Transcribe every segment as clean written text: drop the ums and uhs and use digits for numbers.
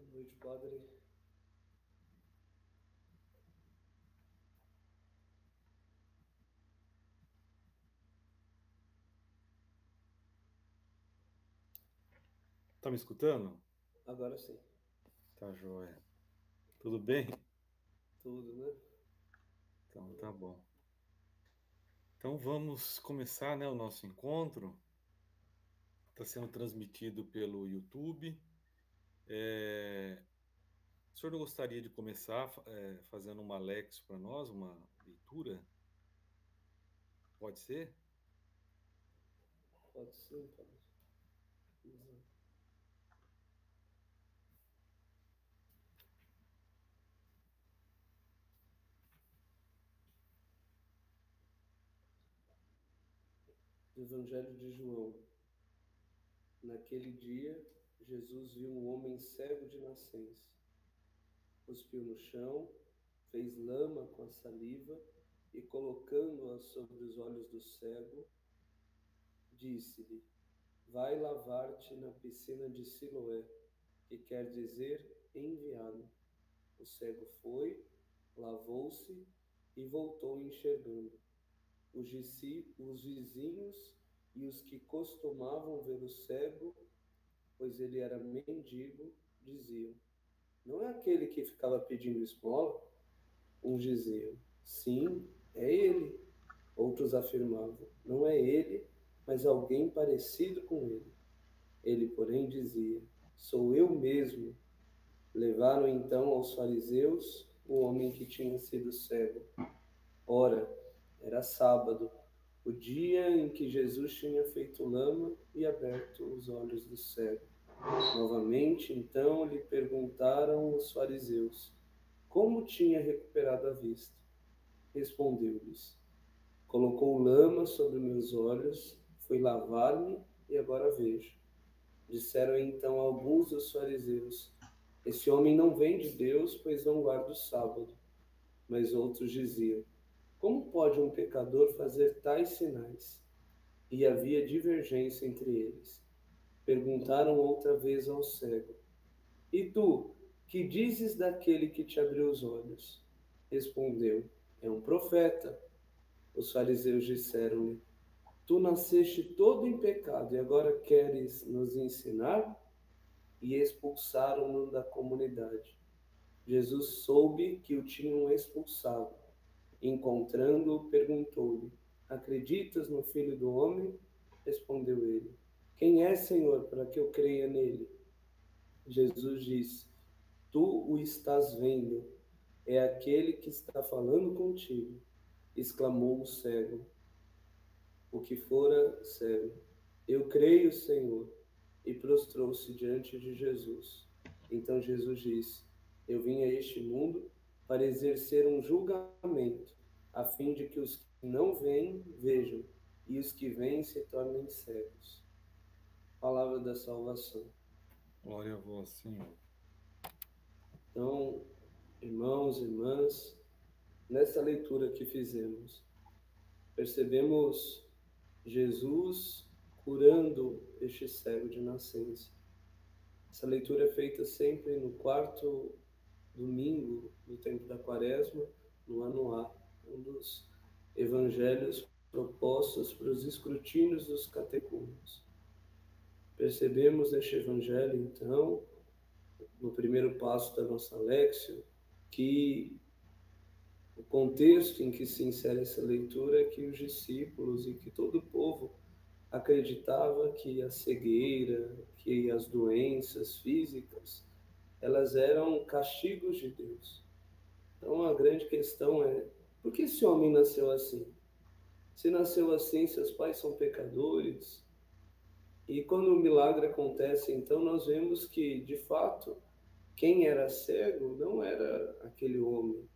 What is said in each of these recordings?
Boa noite, padre. Tá me escutando? Agora sim. Tá joia. Tudo bem? Tudo, né? Então tá bom. Então vamos começar, né, o nosso encontro. Está sendo transmitido pelo YouTube. O senhor não gostaria de começar fazendo uma lexio para nós, uma leitura? Pode ser? Pode sim, padre. Exato. Evangelho de João. Naquele dia, Jesus viu um homem cego de nascença. Cuspiu no chão, fez lama com a saliva e, colocando-a sobre os olhos do cego, disse-lhe: Vai lavar-te na piscina de Siloé, que quer dizer enviado. O cego foi, lavou-se e voltou enxergando. Os vizinhos e os que costumavam ver o cego, pois ele era mendigo, diziam: Não é aquele que ficava pedindo esmola? Uns diziam: Sim, é ele. Outros afirmavam: Não é ele, mas alguém parecido com ele. Ele, porém, dizia: Sou eu mesmo. Levaram então aos fariseus o homem que tinha sido cego. Ora, era sábado, o dia em que Jesus tinha feito lama e aberto os olhos do cego. Novamente, então, lhe perguntaram os fariseus como tinha recuperado a vista. Respondeu-lhes: Colocou lama sobre meus olhos, fui lavar-me e agora vejo. Disseram então alguns dos fariseus: Esse homem não vem de Deus, pois não guarda o sábado. Mas outros diziam: Como pode um pecador fazer tais sinais? E havia divergência entre eles. Perguntaram outra vez ao cego: E tu, que dizes daquele que te abriu os olhos? Respondeu: É um profeta. Os fariseus disseram-lhe: Tu nasceste todo em pecado e agora queres nos ensinar? E expulsaram-no da comunidade. Jesus soube que o tinham expulsado. Encontrando-o, perguntou-lhe: Acreditas no Filho do Homem? Respondeu ele: Quem é, Senhor, para que eu creia nele? Jesus disse: Tu o estás vendo, é aquele que está falando contigo. Exclamou o cego, o que fora cego: Eu creio, Senhor. E prostrou-se diante de Jesus. Então Jesus disse: Eu vim a este mundo para exercer um julgamento, a fim de que os que não veem vejam, e os que veem se tornem cegos. Palavra da salvação. Glória a vós, Senhor. Então, irmãos e irmãs, nessa leitura que fizemos, percebemos Jesus curando este cego de nascença. Essa leitura é feita sempre no quarto domingo do tempo da Quaresma, no ano A, um dos evangelhos propostos para os escrutínios dos catecúmenos. Percebemos neste evangelho, então, no primeiro passo da nossa Lexio, que o contexto em que se insere essa leitura é que os discípulos e que todo o povo acreditava que a cegueira, que as doenças físicas, elas eram castigos de Deus. Então a grande questão é: por que esse homem nasceu assim? Se nasceu assim, seus pais são pecadores. E quando o milagre acontece, então nós vemos que, de fato, quem era cego não era aquele homem,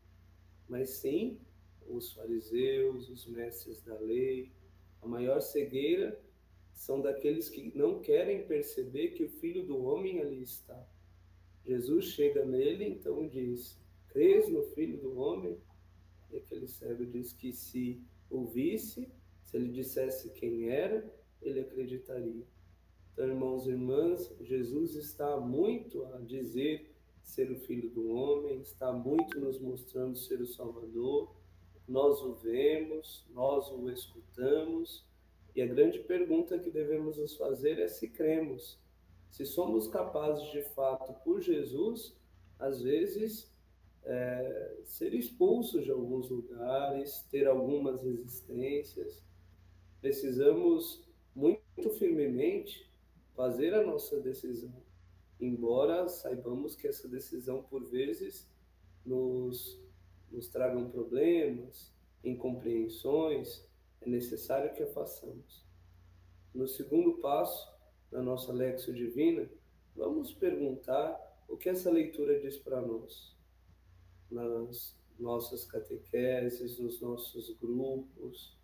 mas sim os fariseus, os mestres da lei. A maior cegueira são daqueles que não querem perceber que o Filho do Homem ali está. Jesus chega nele, então diz: Crês no Filho do Homem? E aquele cego diz que se o visse, se ele dissesse quem era, ele acreditaria. Então, irmãos e irmãs, Jesus está muito a dizer ser o Filho do Homem, está muito nos mostrando ser o Salvador. Nós o vemos, nós o escutamos, e a grande pergunta que devemos nos fazer é se cremos. Se somos capazes de fato, por Jesus, às vezes, ser expulsos de alguns lugares, ter algumas resistências. Precisamos muito firmemente fazer a nossa decisão, embora saibamos que essa decisão, por vezes, nos, nos tragam problemas, incompreensões, é necessário que a façamos. No segundo passo, na nossa Lexio Divina, vamos perguntar o que essa leitura diz para nós, nas nossas catequeses, nos nossos grupos.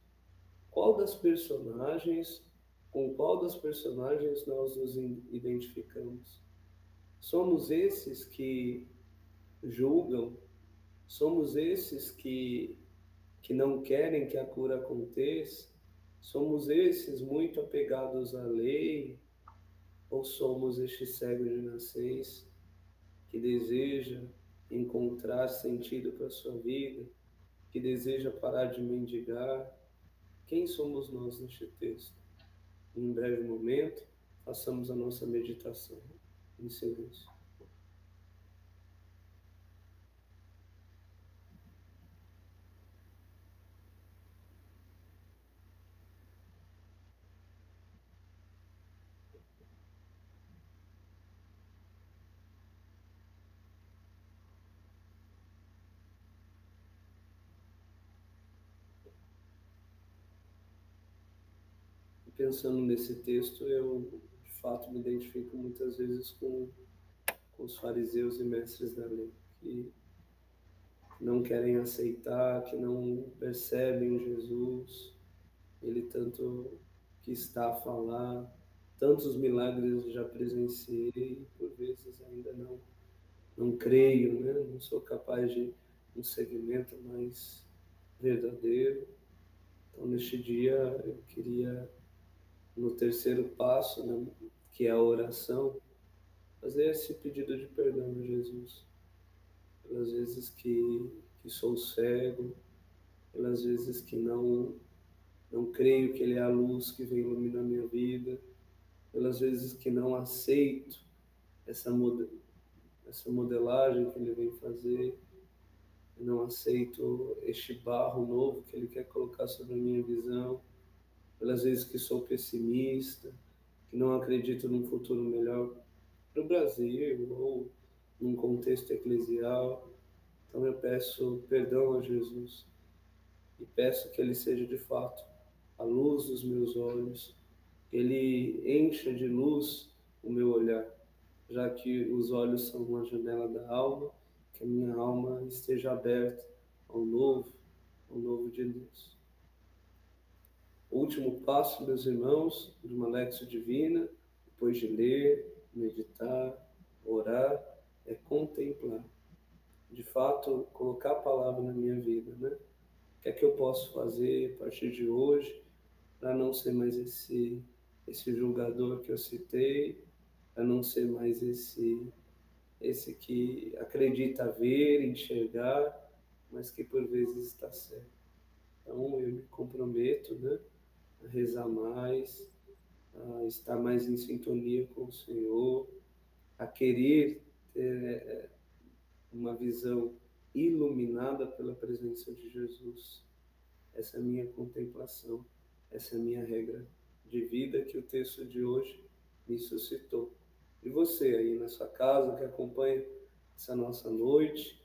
Qual das personagens, com qual das personagens nós nos identificamos? Somos esses que julgam? Somos esses que não querem que a cura aconteça? Somos esses muito apegados à lei? Ou somos este cego de nascença que deseja encontrar sentido para a sua vida, que deseja parar de mendigar? Quem somos nós neste texto? Em um breve momento, façamos a nossa meditação em silêncio. Pensando nesse texto, eu de fato me identifico muitas vezes com os fariseus e mestres da lei, que não querem aceitar, que não percebem Jesus, ele tanto que está a falar, tantos milagres já presenciei, por vezes ainda não creio, né? Não sou capaz de um segmento mais verdadeiro. Então, neste dia, eu queria, no terceiro passo, né, que é a oração, fazer esse pedido de perdão a Jesus, pelas vezes que sou cego, pelas vezes que não creio que Ele é a luz que vem iluminar minha vida, pelas vezes que não aceito essa modelagem que Ele vem fazer, não aceito este barro novo que Ele quer colocar sobre a minha visão, pelas vezes que sou pessimista, que não acredito num futuro melhor para o Brasil ou num contexto eclesial. Então eu peço perdão a Jesus e peço que Ele seja de fato a luz dos meus olhos, que Ele encha de luz o meu olhar, já que os olhos são uma janela da alma, que a minha alma esteja aberta ao novo de Deus. O último passo, meus irmãos, de uma Lexio Divina, depois de ler, meditar, orar, é contemplar. De fato, colocar a palavra na minha vida, né? O que é que eu posso fazer a partir de hoje para não ser mais esse julgador que eu citei, para não ser mais esse que acredita ver, enxergar, mas que por vezes está cego. Então eu me comprometo, né, a rezar mais, a estar mais em sintonia com o Senhor, a querer ter uma visão iluminada pela presença de Jesus. Essa é a minha contemplação, essa é a minha regra de vida que o texto de hoje me suscitou. E você aí na sua casa que acompanha essa nossa noite,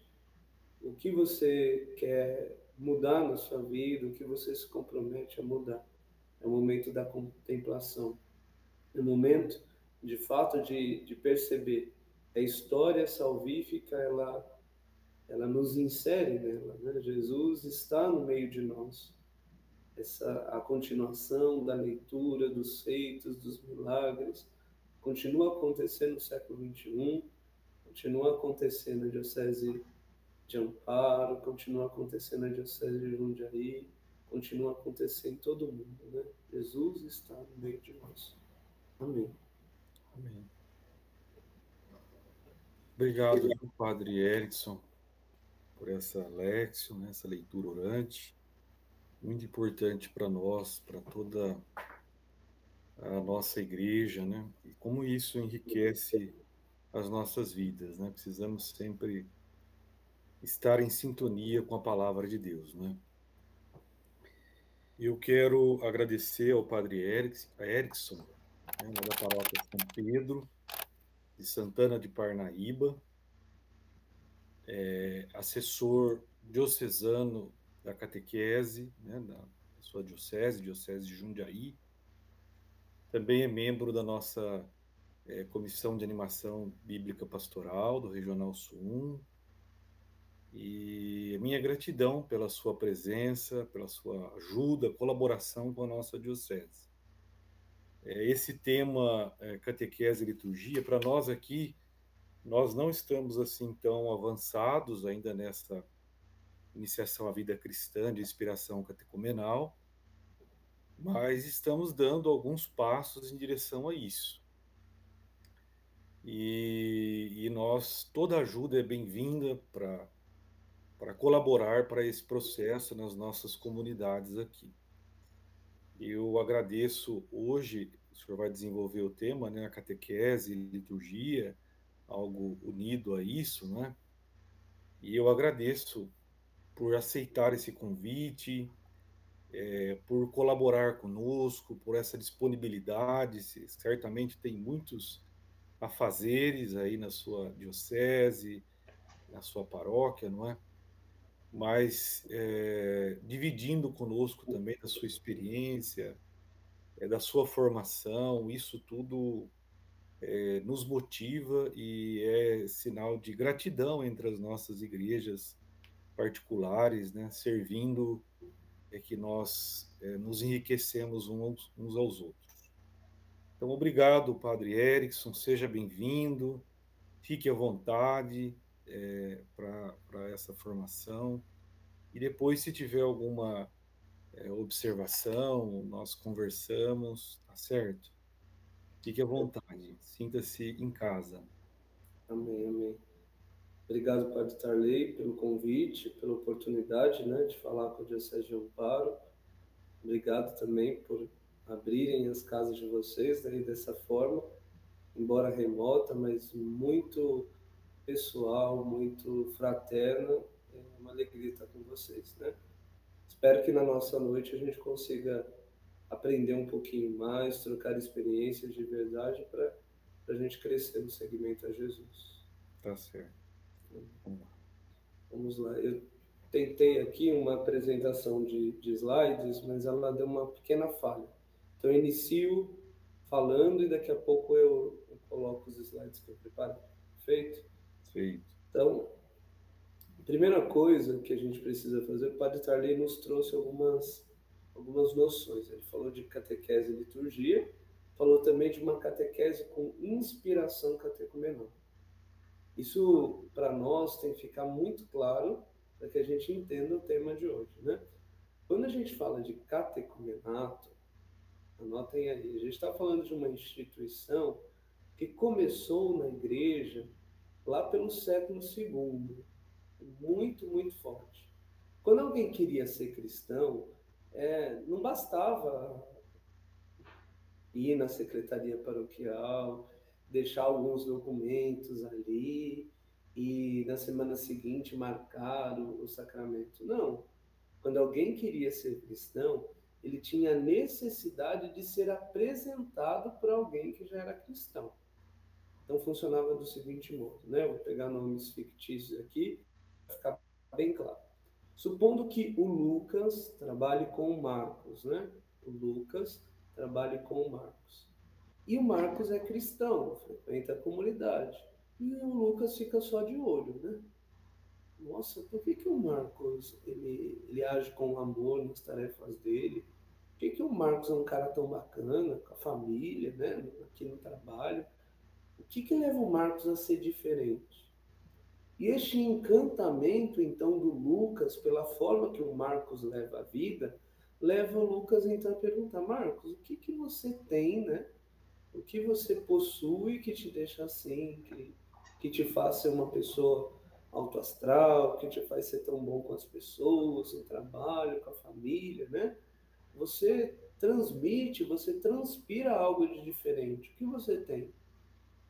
o que você quer mudar na sua vida, o que você se compromete a mudar? É o momento da contemplação, é o momento de fato de perceber que a história salvífica ela nos insere nela, né? Jesus está no meio de nós. A continuação da leitura dos feitos, dos milagres, continua acontecendo no século XXI, continua acontecendo na Diocese de Amparo, continua acontecendo na Diocese de Jundiaí, continua acontecendo em todo mundo, né? Jesus está no meio de nós. Amém. Amém. Obrigado, viu, Padre Erickson, por essa léxio, né, essa leitura orante, muito importante para nós, para toda a nossa igreja, né? E como isso enriquece as nossas vidas, né? Precisamos sempre estar em sintonia com a palavra de Deus, né? Eu quero agradecer ao Padre Erickson, né, da paróquia São Pedro, de Santana de Parnaíba, assessor diocesano da catequese, né, da sua diocese de Jundiaí. Também é membro da nossa Comissão de Animação Bíblica Pastoral do Regional Sul 1. E minha gratidão pela sua presença, pela sua ajuda, colaboração com a nossa diocese. Esse tema, catequese e liturgia, para nós aqui, nós não estamos assim tão avançados ainda nessa iniciação à vida cristã de inspiração catecumenal, mas estamos dando alguns passos em direção a isso. E nós, toda ajuda é bem-vinda para colaborar para esse processo nas nossas comunidades aqui. Eu agradeço hoje, o senhor vai desenvolver o tema, né, a catequese e liturgia, algo unido a isso, né? E eu agradeço por aceitar esse convite, por colaborar conosco, por essa disponibilidade. Certamente tem muitos afazeres aí na sua diocese, na sua paróquia, não é? Mas dividindo conosco também da sua experiência, da sua formação, isso tudo nos motiva e é sinal de gratidão entre as nossas igrejas particulares, né? Servindo que nós nos enriquecemos uns aos outros. Então, obrigado, Padre Erickson, seja bem-vindo, fique à vontade para essa formação. E depois, se tiver alguma observação, nós conversamos, tá certo? Fique à vontade, sinta-se em casa. Amém, amém. Obrigado, Padre Tarley, pelo convite, pela oportunidade, né, de falar com a Diocese de Amparo. Obrigado também por abrirem as casas de vocês daí dessa forma, embora remota, mas muito pessoal, muito fraterna. É uma alegria estar com vocês, né? Espero que na nossa noite a gente consiga aprender um pouquinho mais, trocar experiências de verdade para a gente crescer no seguimento a Jesus. Tá certo. Vamos lá. Eu tentei aqui uma apresentação de slides, mas ela deu uma pequena falha. Então, eu inicio falando e daqui a pouco eu coloco os slides que eu preparei. Feito? Feito. Então, a primeira coisa que a gente precisa fazer, o Padre Tarley nos trouxe algumas noções. Ele falou de catequese e liturgia, falou também de uma catequese com inspiração catecumenal. Isso, para nós, tem que ficar muito claro para que a gente entenda o tema de hoje, né? Quando a gente fala de catecumenato, anotem aí, a gente está falando de uma instituição que começou na igreja lá pelo século II, muito, muito forte. Quando alguém queria ser cristão, não bastava ir na secretaria paroquial, deixar alguns documentos ali e na semana seguinte marcar o sacramento. Não. Quando alguém queria ser cristão, ele tinha a necessidade de ser apresentado por alguém que já era cristão. Então funcionava do seguinte modo, né? Eu vou pegar nomes fictícios aqui para ficar bem claro. Supondo que o Lucas trabalhe com o Marcos, né? O Lucas trabalhe com o Marcos. E o Marcos é cristão, frequenta a comunidade. E o Lucas fica só de olho, né? Nossa, por que o Marcos ele age com amor nas tarefas dele? Por que o Marcos é um cara tão bacana, com a família, né? Aqui no trabalho? O que leva o Marcos a ser diferente? E este encantamento, então, do Lucas, pela forma que o Marcos leva a vida, leva o Lucas, então, a perguntar: Marcos, o que você tem, né? O que você possui que te deixa assim, que te faz ser uma pessoa autoastral, que te faz ser tão bom com as pessoas, no trabalho, com a família, né? Você transmite, você transpira algo de diferente. O que você tem?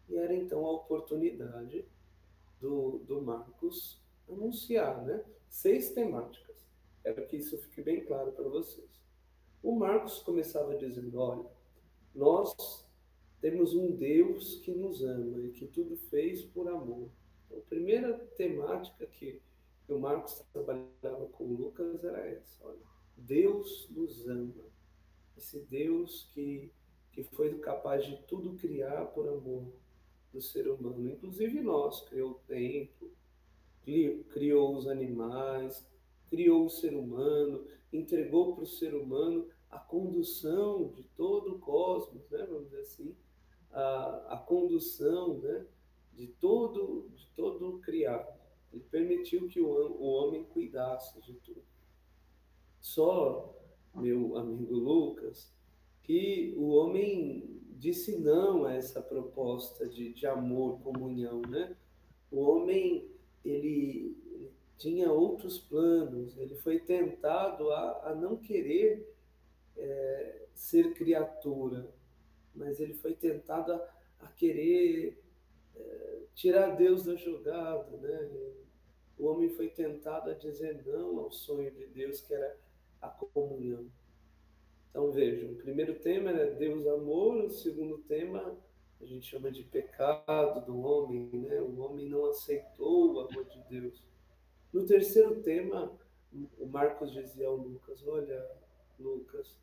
E era então a oportunidade do Marcos anunciar, né? 6 temáticas. Quero que isso fique bem claro para vocês. O Marcos começava dizendo: olha, nós temos um Deus que nos ama e que tudo fez por amor. Então, a primeira temática que o Marcos trabalhava com o Lucas era essa: olha, Deus nos ama. Esse Deus que foi capaz de tudo criar por amor do ser humano, inclusive nós, criou o tempo, criou os animais, criou o ser humano, entregou para o ser humano a condução de todo o cosmos, né, vamos dizer assim, a condução, né, de todo o criado. Ele permitiu que o homem cuidasse de tudo. Só, meu amigo Lucas, que o homem disse não a essa proposta de amor, comunhão, né? O homem, ele tinha outros planos, ele foi tentado a não querer ser criatura, mas ele foi tentado a querer tirar Deus da jogada, né? O homem foi tentado a dizer não ao sonho de Deus, que era a comunhão. Então vejam, o primeiro tema é Deus amor, o segundo tema a gente chama de pecado do homem, né? O homem não aceitou o amor de Deus. No terceiro tema, o Marcos dizia ao Lucas: olha, Lucas,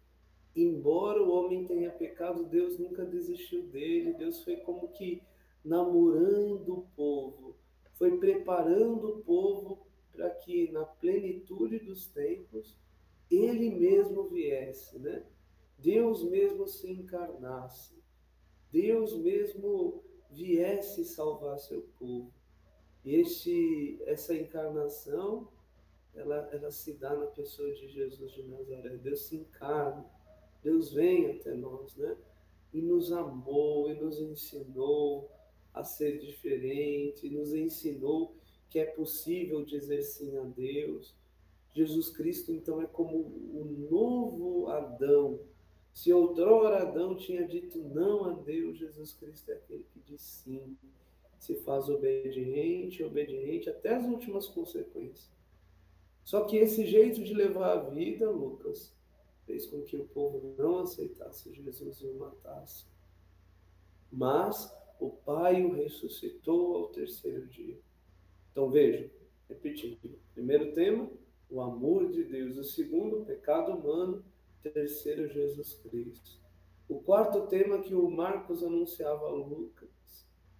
embora o homem tenha pecado, Deus nunca desistiu dele. Deus foi como que namorando o povo, foi preparando o povo para que na plenitude dos tempos ele mesmo viesse, né? Deus mesmo se encarnasse, Deus mesmo viesse salvar seu povo. E essa encarnação, ela se dá na pessoa de Jesus de Nazaré. Deus se encarna, Deus vem até nós, né? E nos amou, e nos ensinou a ser diferente, e nos ensinou que é possível dizer sim a Deus. Jesus Cristo, então, é como o novo Adão. Se outrora Adão tinha dito não a Deus, Jesus Cristo é aquele que diz sim. Se faz obediente, obediente até as últimas consequências. Só que esse jeito de levar a vida, Lucas, fez com que o povo não aceitasse Jesus e o matasse. Mas o Pai o ressuscitou ao terceiro dia. Então vejam, repetindo. Primeiro tema, o amor de Deus. O segundo, o pecado humano. O terceiro, Jesus Cristo. O quarto tema que o Marcos anunciava a Lucas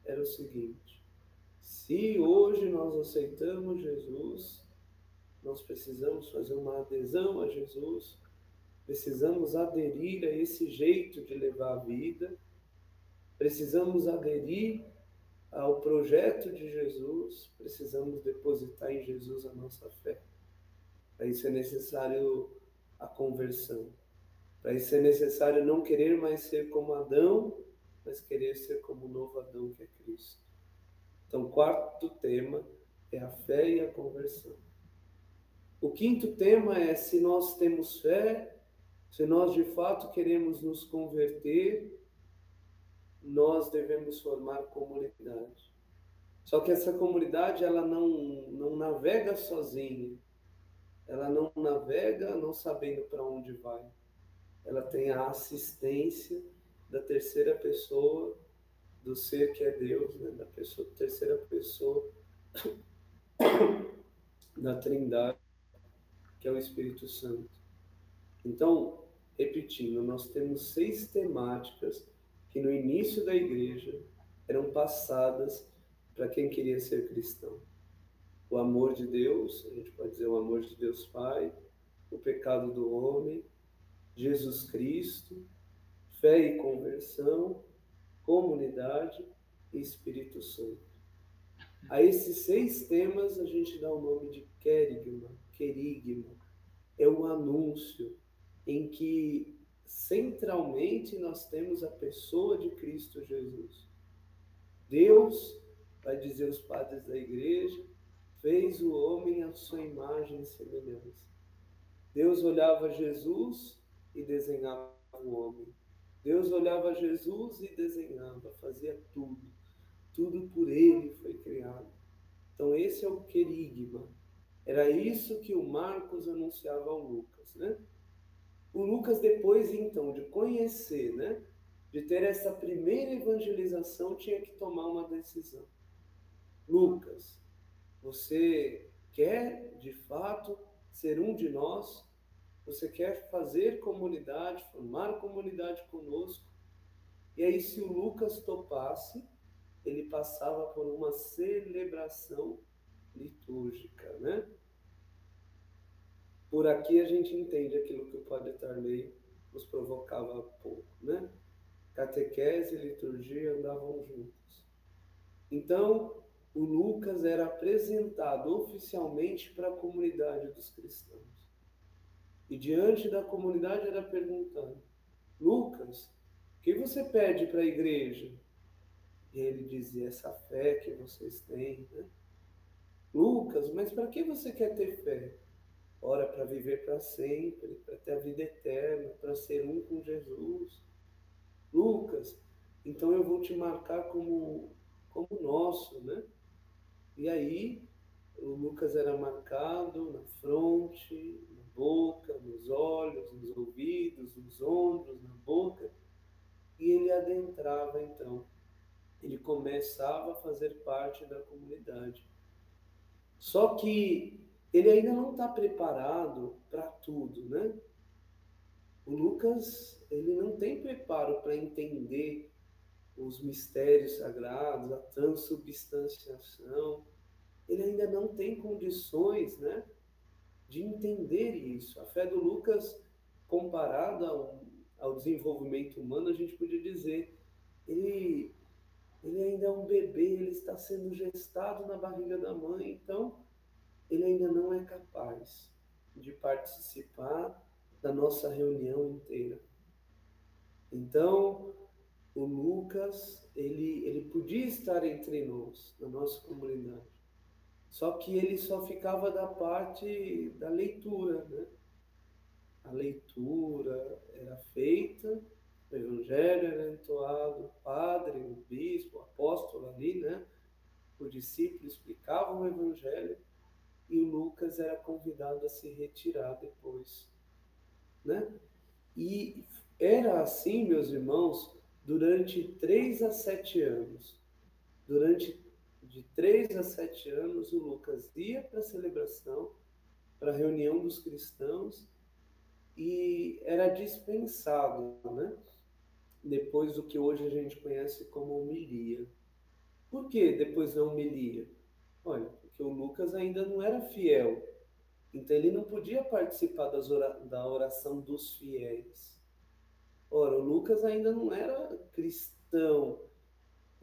era o seguinte: se hoje nós aceitamos Jesus, nós precisamos fazer uma adesão a Jesus, precisamos aderir a esse jeito de levar a vida, precisamos aderir ao projeto de Jesus, precisamos depositar em Jesus a nossa fé. Para isso é necessário a conversão. Para isso é necessário não querer mais ser como Adão, mas querer ser como o novo Adão que é Cristo. Então, o quarto tema é a fé e a conversão. O quinto tema é: se nós temos fé, se nós de fato queremos nos converter, nós devemos formar comunidade. Só que essa comunidade, ela não navega sozinha. Ela não navega não sabendo para onde vai. Ela tem a assistência da terceira pessoa do ser que é Deus, né? Da terceira pessoa da Trindade, que é o Espírito Santo. Então, repetindo, nós temos 6 temáticas que no início da igreja eram passadas para quem queria ser cristão. O amor de Deus, a gente pode dizer o amor de Deus Pai, o pecado do homem, Jesus Cristo, fé e conversão, comunidade e Espírito Santo. A esses 6 temas a gente dá o nome de querigma. É o anúncio em que centralmente nós temos a pessoa de Cristo Jesus. Deus vai dizer os padres da igreja, fez o homem à sua imagem e semelhança. Deus olhava Jesus e desenhava o homem. Deus olhava Jesus e desenhava, fazia tudo. Tudo por ele foi criado. Então esse é o querigma. Era isso que o Marcos anunciava ao Lucas, né? O Lucas, depois, então, de conhecer, né? De ter essa primeira evangelização, tinha que tomar uma decisão. Lucas, você quer, de fato, ser um de nós? Você quer fazer comunidade, formar comunidade conosco? E aí, se o Lucas topasse, ele passava por uma celebração litúrgica, né? Por aqui a gente entende aquilo que o Padre Tarley nos provocava há pouco, né? Catequese e liturgia andavam juntos. Então, o Lucas era apresentado oficialmente para a comunidade dos cristãos. E diante da comunidade era perguntando: Lucas, o que você pede para a igreja? E ele dizia: essa fé que vocês têm, né? Lucas, mas para que você quer ter fé? Ora, para viver para sempre, para ter a vida eterna, para ser um com Jesus. Lucas, então eu vou te marcar como nosso, né? E aí, o Lucas era marcado na fronte, na boca, nos olhos, nos ouvidos, nos ombros, na boca, e ele adentrava então. Ele começava a fazer parte da comunidade. Só que ele ainda não está preparado para tudo, né? O Lucas, ele não tem preparo para entender os mistérios sagrados, a transubstanciação. Ele ainda não tem condições, né, de entender isso. A fé do Lucas, comparada ao desenvolvimento humano, a gente podia dizer, ele ainda é um bebê, ele está sendo gestado na barriga da mãe, então ele ainda não é capaz de participar da nossa reunião inteira. Então, o Lucas, ele podia estar entre nós, na nossa comunidade. Só que ele só ficava da parte da leitura, né? A leitura era feita, o evangelho era entoado, o padre, o bispo, o apóstolo ali, né? O discípulo explicava o evangelho e o Lucas era convidado a se retirar depois, né? E era assim, meus irmãos, durante 3 a 7 anos. Durante de 3 a 7 anos, o Lucas ia para a celebração, para a reunião dos cristãos, e era dispensado, né? Depois do que hoje a gente conhece como homilia. Por que depois da homilia? Olha, porque o Lucas ainda não era fiel, então ele não podia participar da oração dos fiéis. Ora, o Lucas ainda não era cristão,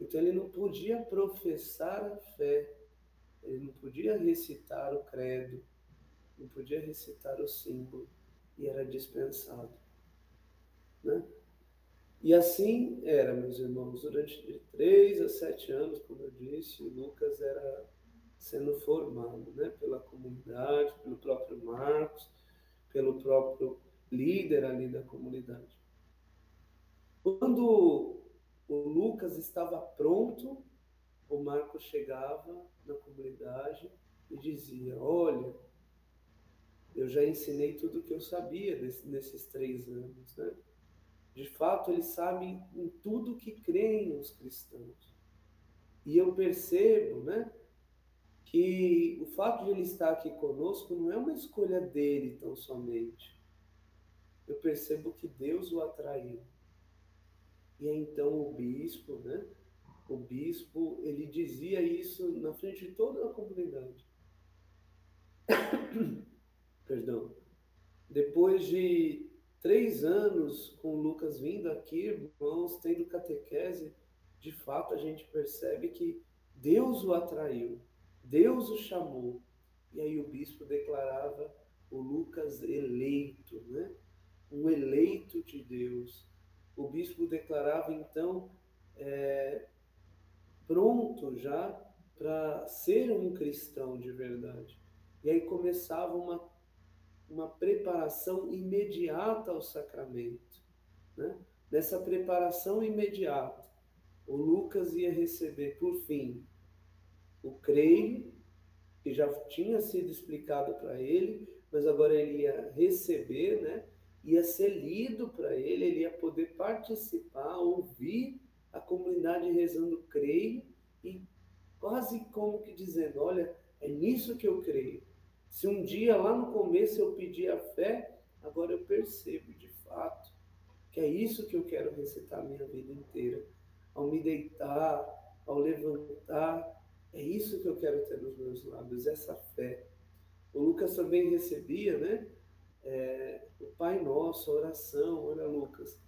então ele não podia professar a fé, ele não podia recitar o credo, não podia recitar o símbolo, e era dispensado, né? E assim era, meus irmãos, durante de 3 a 7 anos, como eu disse, o Lucas era sendo formado, né, pela comunidade, pelo próprio Marcos, pelo próprio líder ali da comunidade. Quando o Lucas estava pronto, o Marcos chegava na comunidade e dizia: olha, eu já ensinei tudo o que eu sabia nesses 3 anos, né? De fato, ele sabe em tudo que creem os cristãos. E eu percebo, né, que o fato de ele estar aqui conosco não é uma escolha dele tão somente. Eu percebo que Deus o atraiu. E então o bispo, né, o bispo, ele dizia isso na frente de toda a comunidade. Perdão. Depois de 3 anos com o Lucas vindo aqui, irmãos, tendo catequese, de fato a gente percebe que Deus o atraiu, Deus o chamou. E aí o bispo declarava o Lucas eleito, né? Um eleito de Deus. O bispo declarava então pronto já para ser um cristão de verdade. E aí começava uma preparação imediata ao sacramento, né? Nessa preparação imediata, o Lucas ia receber, por fim, o creio, que já tinha sido explicado para ele, mas agora ele ia receber, né? Ia ser lido para ele, ele ia poder participar, ouvir a comunidade rezando creio e quase como que dizendo, olha, é nisso que eu creio. Se um dia lá no começo eu pedi a fé, agora eu percebo de fato que é isso que eu quero recitar a minha vida inteira. Ao me deitar, ao levantar, é isso que eu quero ter nos meus lábios, essa fé. O Lucas também recebia, né? O Pai Nosso, a oração. Olha, Lucas,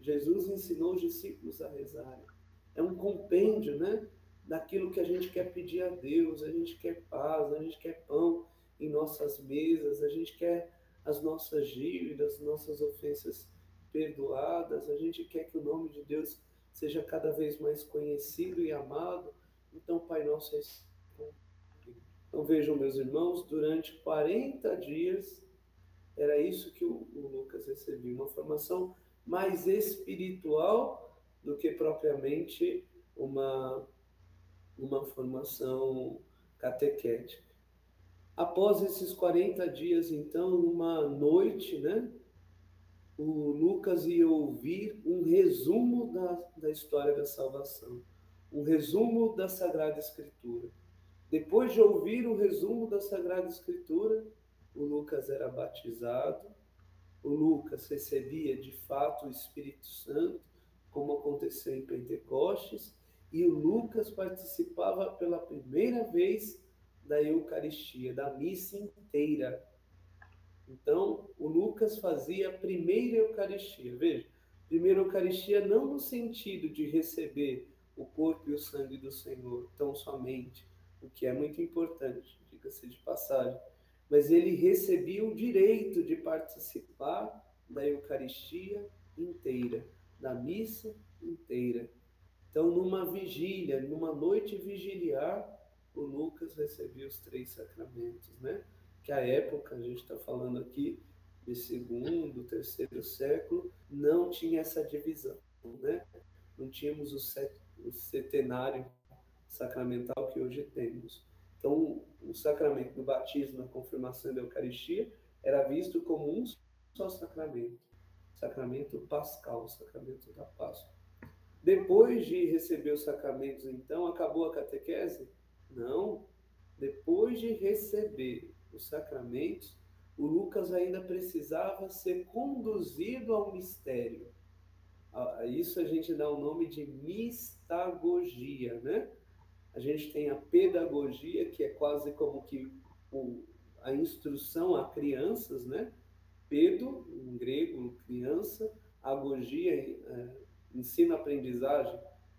Jesus ensinou os discípulos a rezarem. É um compêndio, né? Daquilo que a gente quer pedir a Deus. A gente quer paz, a gente quer pão em nossas mesas, a gente quer as nossas dívidas, nossas ofensas perdoadas, a gente quer que o nome de Deus seja cada vez mais conhecido e amado. Então, Pai Nosso é esse. Então, vejam, meus irmãos, durante 40 dias, era isso que o Lucas recebia, uma formação mais espiritual do que propriamente uma formação catequética. Após esses 40 dias, então, numa noite, né, o Lucas ia ouvir um resumo da história da salvação, um resumo da Sagrada Escritura. Depois de ouvir o resumo da Sagrada Escritura, o Lucas era batizado, o Lucas recebia de fato o Espírito Santo, como aconteceu em Pentecostes, e o Lucas participava pela primeira vez da Eucaristia, da missa inteira. Então, o Lucas fazia a primeira Eucaristia. Veja, primeira Eucaristia não no sentido de receber o corpo e o sangue do Senhor, tão somente, o que é muito importante, diga-se de passagem, mas ele recebia o direito de participar da Eucaristia inteira, da missa inteira. Então, numa vigília, numa noite vigiliar, o Lucas recebia os 3 sacramentos, né? Que a época, a gente está falando aqui, de segundo, terceiro século, não tinha essa divisão, né? Não tínhamos o setenário sacramental que hoje temos. Então, o sacramento do batismo, a confirmação da Eucaristia, era visto como um só sacramento, sacramento pascal, sacramento da Páscoa. Depois de receber os sacramentos, então, acabou a catequese? Não. Depois de receber os sacramentos, o Lucas ainda precisava ser conduzido ao mistério. A isso a gente dá o nome de mistagogia, né? A gente tem a pedagogia, que é quase como que a instrução a crianças, né? Pedo, em grego, criança, agogia, ensino-aprendizagem,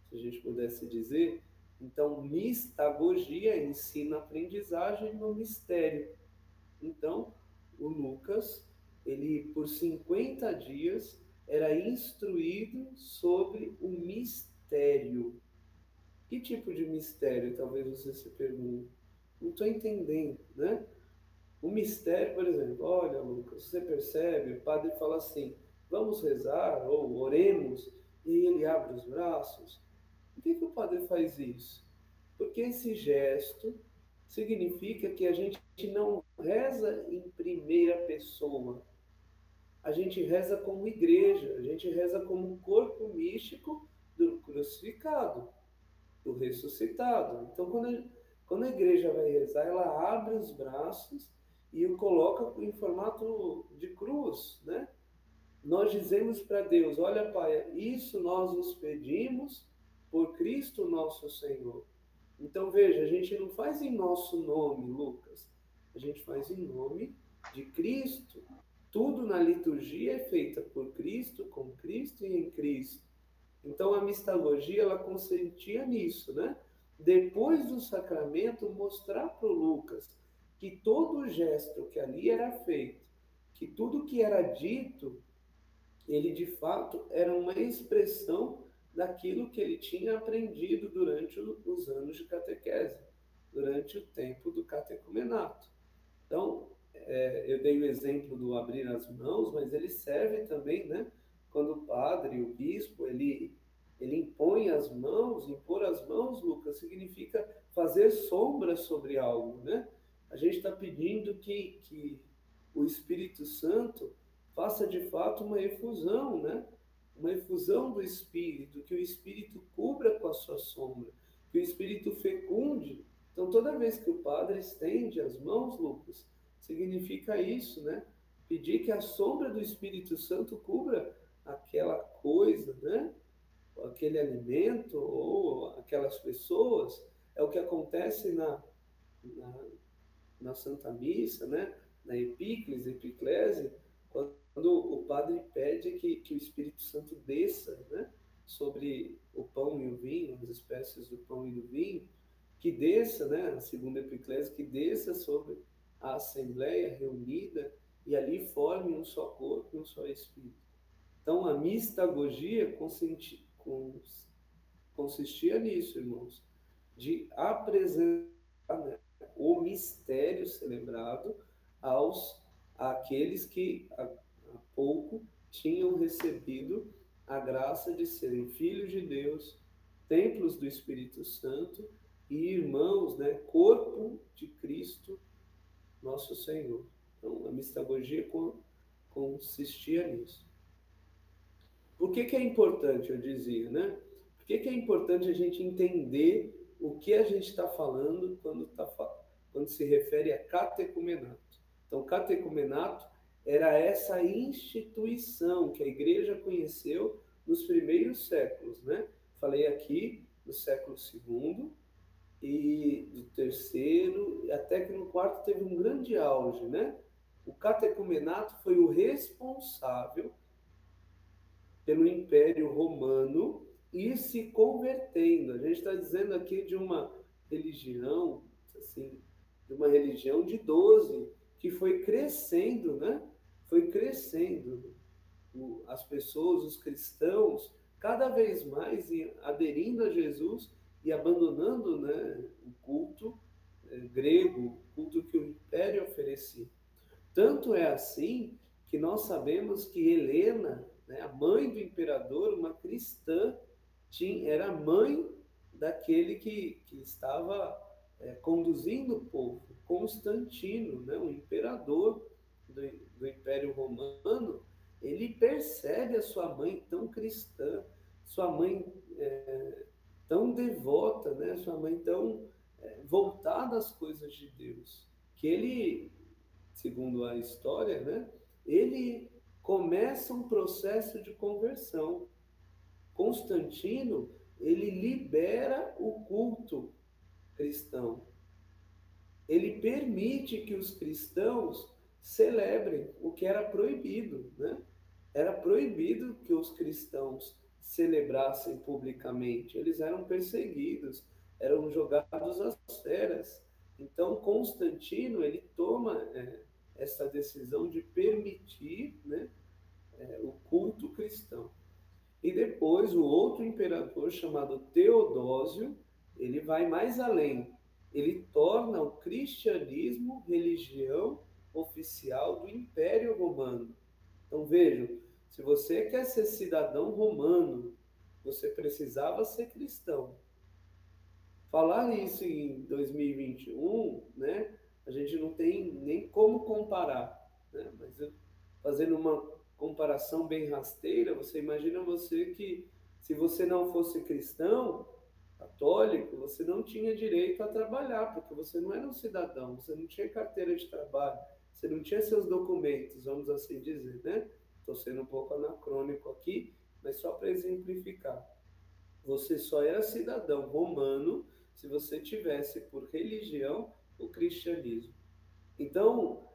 se a gente pudesse dizer. Então, mistagogia, ensino-aprendizagem no mistério. Então, o Lucas, ele por 50 dias era instruído sobre o mistério. Que tipo de mistério, talvez você se pergunte? Não estou entendendo, né? O mistério, por exemplo, olha, Lucas, você percebe, o padre fala assim, vamos rezar, ou oremos, e ele abre os braços. Por que o padre faz isso? Porque esse gesto significa que a gente não reza em primeira pessoa, a gente reza como igreja, a gente reza como corpo místico do crucificado, do ressuscitado. Então, quando a igreja vai rezar, ela abre os braços e o coloca em formato de cruz, né? Nós dizemos para Deus, olha, Pai, isso nós os pedimos por Cristo nosso Senhor. Então, veja, a gente não faz em nosso nome, Lucas. A gente faz em nome de Cristo. Tudo na liturgia é feita por Cristo, com Cristo e em Cristo. Então, a mistagogia, ela consentia nisso, né? Depois do sacramento, mostrar para o Lucas que todo o gesto que ali era feito, que tudo que era dito, ele de fato era uma expressão daquilo que ele tinha aprendido durante os anos de catequese. durante o tempo do catecumenato. Então, eu dei o exemplo do abrir as mãos, mas ele serve também, né? Quando o padre, o bispo, ele impõe as mãos. Impor as mãos, Lucas, significa fazer sombra sobre algo, né? A gente está pedindo que o Espírito Santo faça de fato uma efusão, né? Uma efusão do Espírito, que o Espírito cubra com a sua sombra, que o Espírito fecunde. Então, toda vez que o padre estende as mãos, Lucas, significa isso, né? Pedir que a sombra do Espírito Santo cubra aquela coisa, né? Aquele alimento ou aquelas pessoas. É o que acontece na, na Santa Missa, né? Na epíclese, quando o padre pede que o Espírito Santo desça, né? Sobre o pão e o vinho, as espécies do pão e do vinho, que desça, né? A segunda epíclese, que desça sobre a Assembleia reunida e ali forme um só corpo e um só Espírito. Então, a mistagogia consistia nisso, irmãos, de apresentar, né, o mistério celebrado àqueles que há pouco tinham recebido a graça de serem filhos de Deus, templos do Espírito Santo e irmãos, né, corpo de Cristo, nosso Senhor. Então, a mistagogia consistia nisso. Por que é importante, eu dizia, né? Por que é importante a gente entender o que a gente está falando quando se refere a catecumenato? Então, catecumenato era essa instituição que a igreja conheceu nos primeiros séculos, né? Falei aqui do século II e do terceiro, até que no quarto teve um grande auge, né? O catecumenato foi o responsável pelo Império Romano ir se convertendo. A gente está dizendo aqui de uma religião, assim, de uma religião de 12, que foi crescendo, né? Foi crescendo. As pessoas, os cristãos, cada vez mais aderindo a Jesus e abandonando, né, o culto grego, o culto que o Império oferecia. Tanto é assim que nós sabemos que Helena, né, a mãe do imperador, uma cristã, era mãe daquele que estava conduzindo o povo, Constantino, né, o imperador do Império Romano. Ele percebe a sua mãe tão cristã, sua mãe tão devota, né, sua mãe tão voltada às coisas de Deus, que ele, segundo a história, né, ele começa um processo de conversão. Constantino, ele libera o culto cristão. Ele permite que os cristãos celebrem o que era proibido, né? Era proibido que os cristãos celebrassem publicamente. Eles eram perseguidos, eram jogados às feras. Então, Constantino, ele toma essa decisão de permitir, né, o culto cristão. E depois o outro imperador, chamado Teodósio, ele vai mais além. Ele torna o cristianismo religião oficial do Império Romano. Então vejam, se você quer ser cidadão romano, você precisava ser cristão. Falar isso em 2021, né, a gente não tem nem como comparar, né? Mas fazendo uma comparação bem rasteira, você imagina que se você não fosse cristão, católico, você não tinha direito a trabalhar, porque você não era um cidadão, você não tinha carteira de trabalho, você não tinha seus documentos, vamos assim dizer, né? Estou sendo um pouco anacrônico aqui, mas só para exemplificar. Você só era cidadão romano se você tivesse por religião o cristianismo. Então,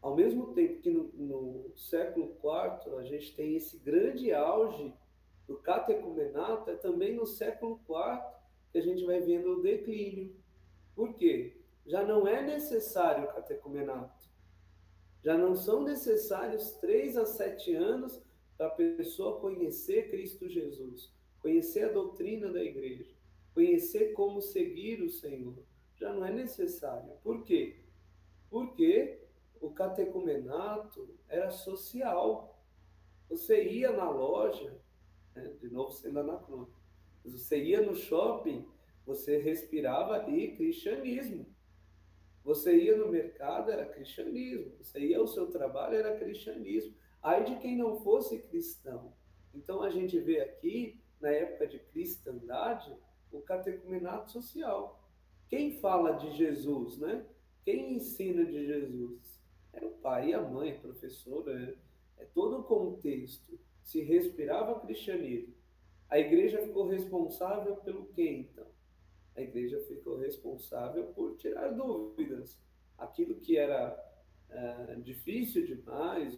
ao mesmo tempo que no século IV a gente tem esse grande auge do catecumenato, é também no século IV que a gente vai vendo o declínio. Por quê? Já não é necessário o catecumenato. Já não são necessários 3 a 7 anos para a pessoa conhecer Cristo Jesus, conhecer a doutrina da igreja, conhecer como seguir o Senhor. já não é necessário. Por quê? Porque o catecumenato era social. Você ia na loja, né, de novo sendo anacrônico, você ia no shopping, você respirava ali cristianismo. Você ia no mercado, era cristianismo. Você ia ao seu trabalho, era cristianismo. Ai de quem não fosse cristão. Então a gente vê aqui, na época de cristandade, o catecumenato social. Quem fala de Jesus, né? Quem ensina de Jesus? É o pai e a mãe, a professora, é todo o contexto. Se respirava cristianismo. A igreja ficou responsável pelo quê, então? A igreja ficou responsável por tirar dúvidas. Aquilo que era difícil demais,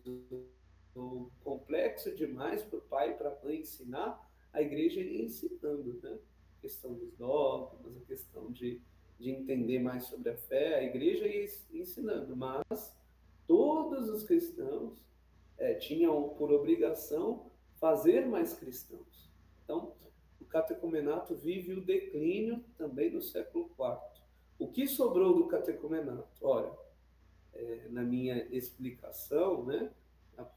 ou complexo demais para o pai e para a mãe ensinar, a igreja ia ensinando, né? A questão dos dogmas, a questão de entender mais sobre a fé, a igreja ia ensinando, mas todos os cristãos tinham por obrigação fazer mais cristãos. Então, o catecumenato vive o declínio também no século IV. O que sobrou do catecumenato? Olha, na minha explicação, né,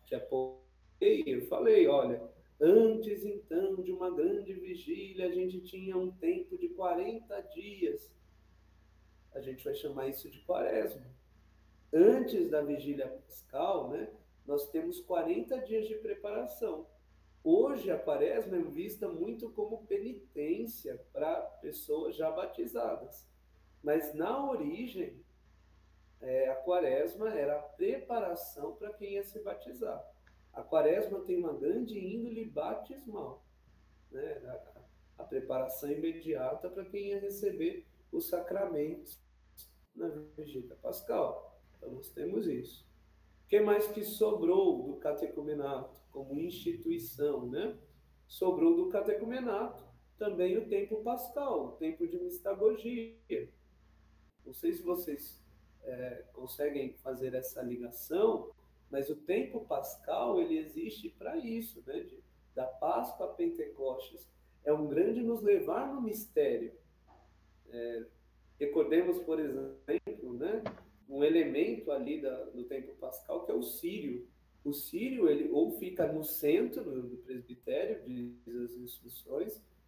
que apoiei, eu falei, olha, antes então de uma grande vigília, a gente tinha um tempo de 40 dias. A gente vai chamar isso de quaresma. Antes da vigília pascal, né, nós temos 40 dias de preparação. Hoje a quaresma é vista muito como penitência para pessoas já batizadas. Mas na origem, a quaresma era a preparação para quem ia se batizar. A quaresma tem uma grande índole batismal, né? A preparação imediata para quem ia receber os sacramentos na vigília pascal. Então nós temos isso. O que mais que sobrou do catecumenato como instituição, né? Sobrou do catecumenato também o tempo pascal, o tempo de mistagogia. Não sei se vocês conseguem fazer essa ligação, mas o tempo pascal ele existe para isso, né? Da Páscoa a Pentecostes. É um grande nos levar no mistério. Recordemos, por exemplo, né, um elemento ali do tempo pascal que é o círio. O círio ele ou fica no centro do presbitério,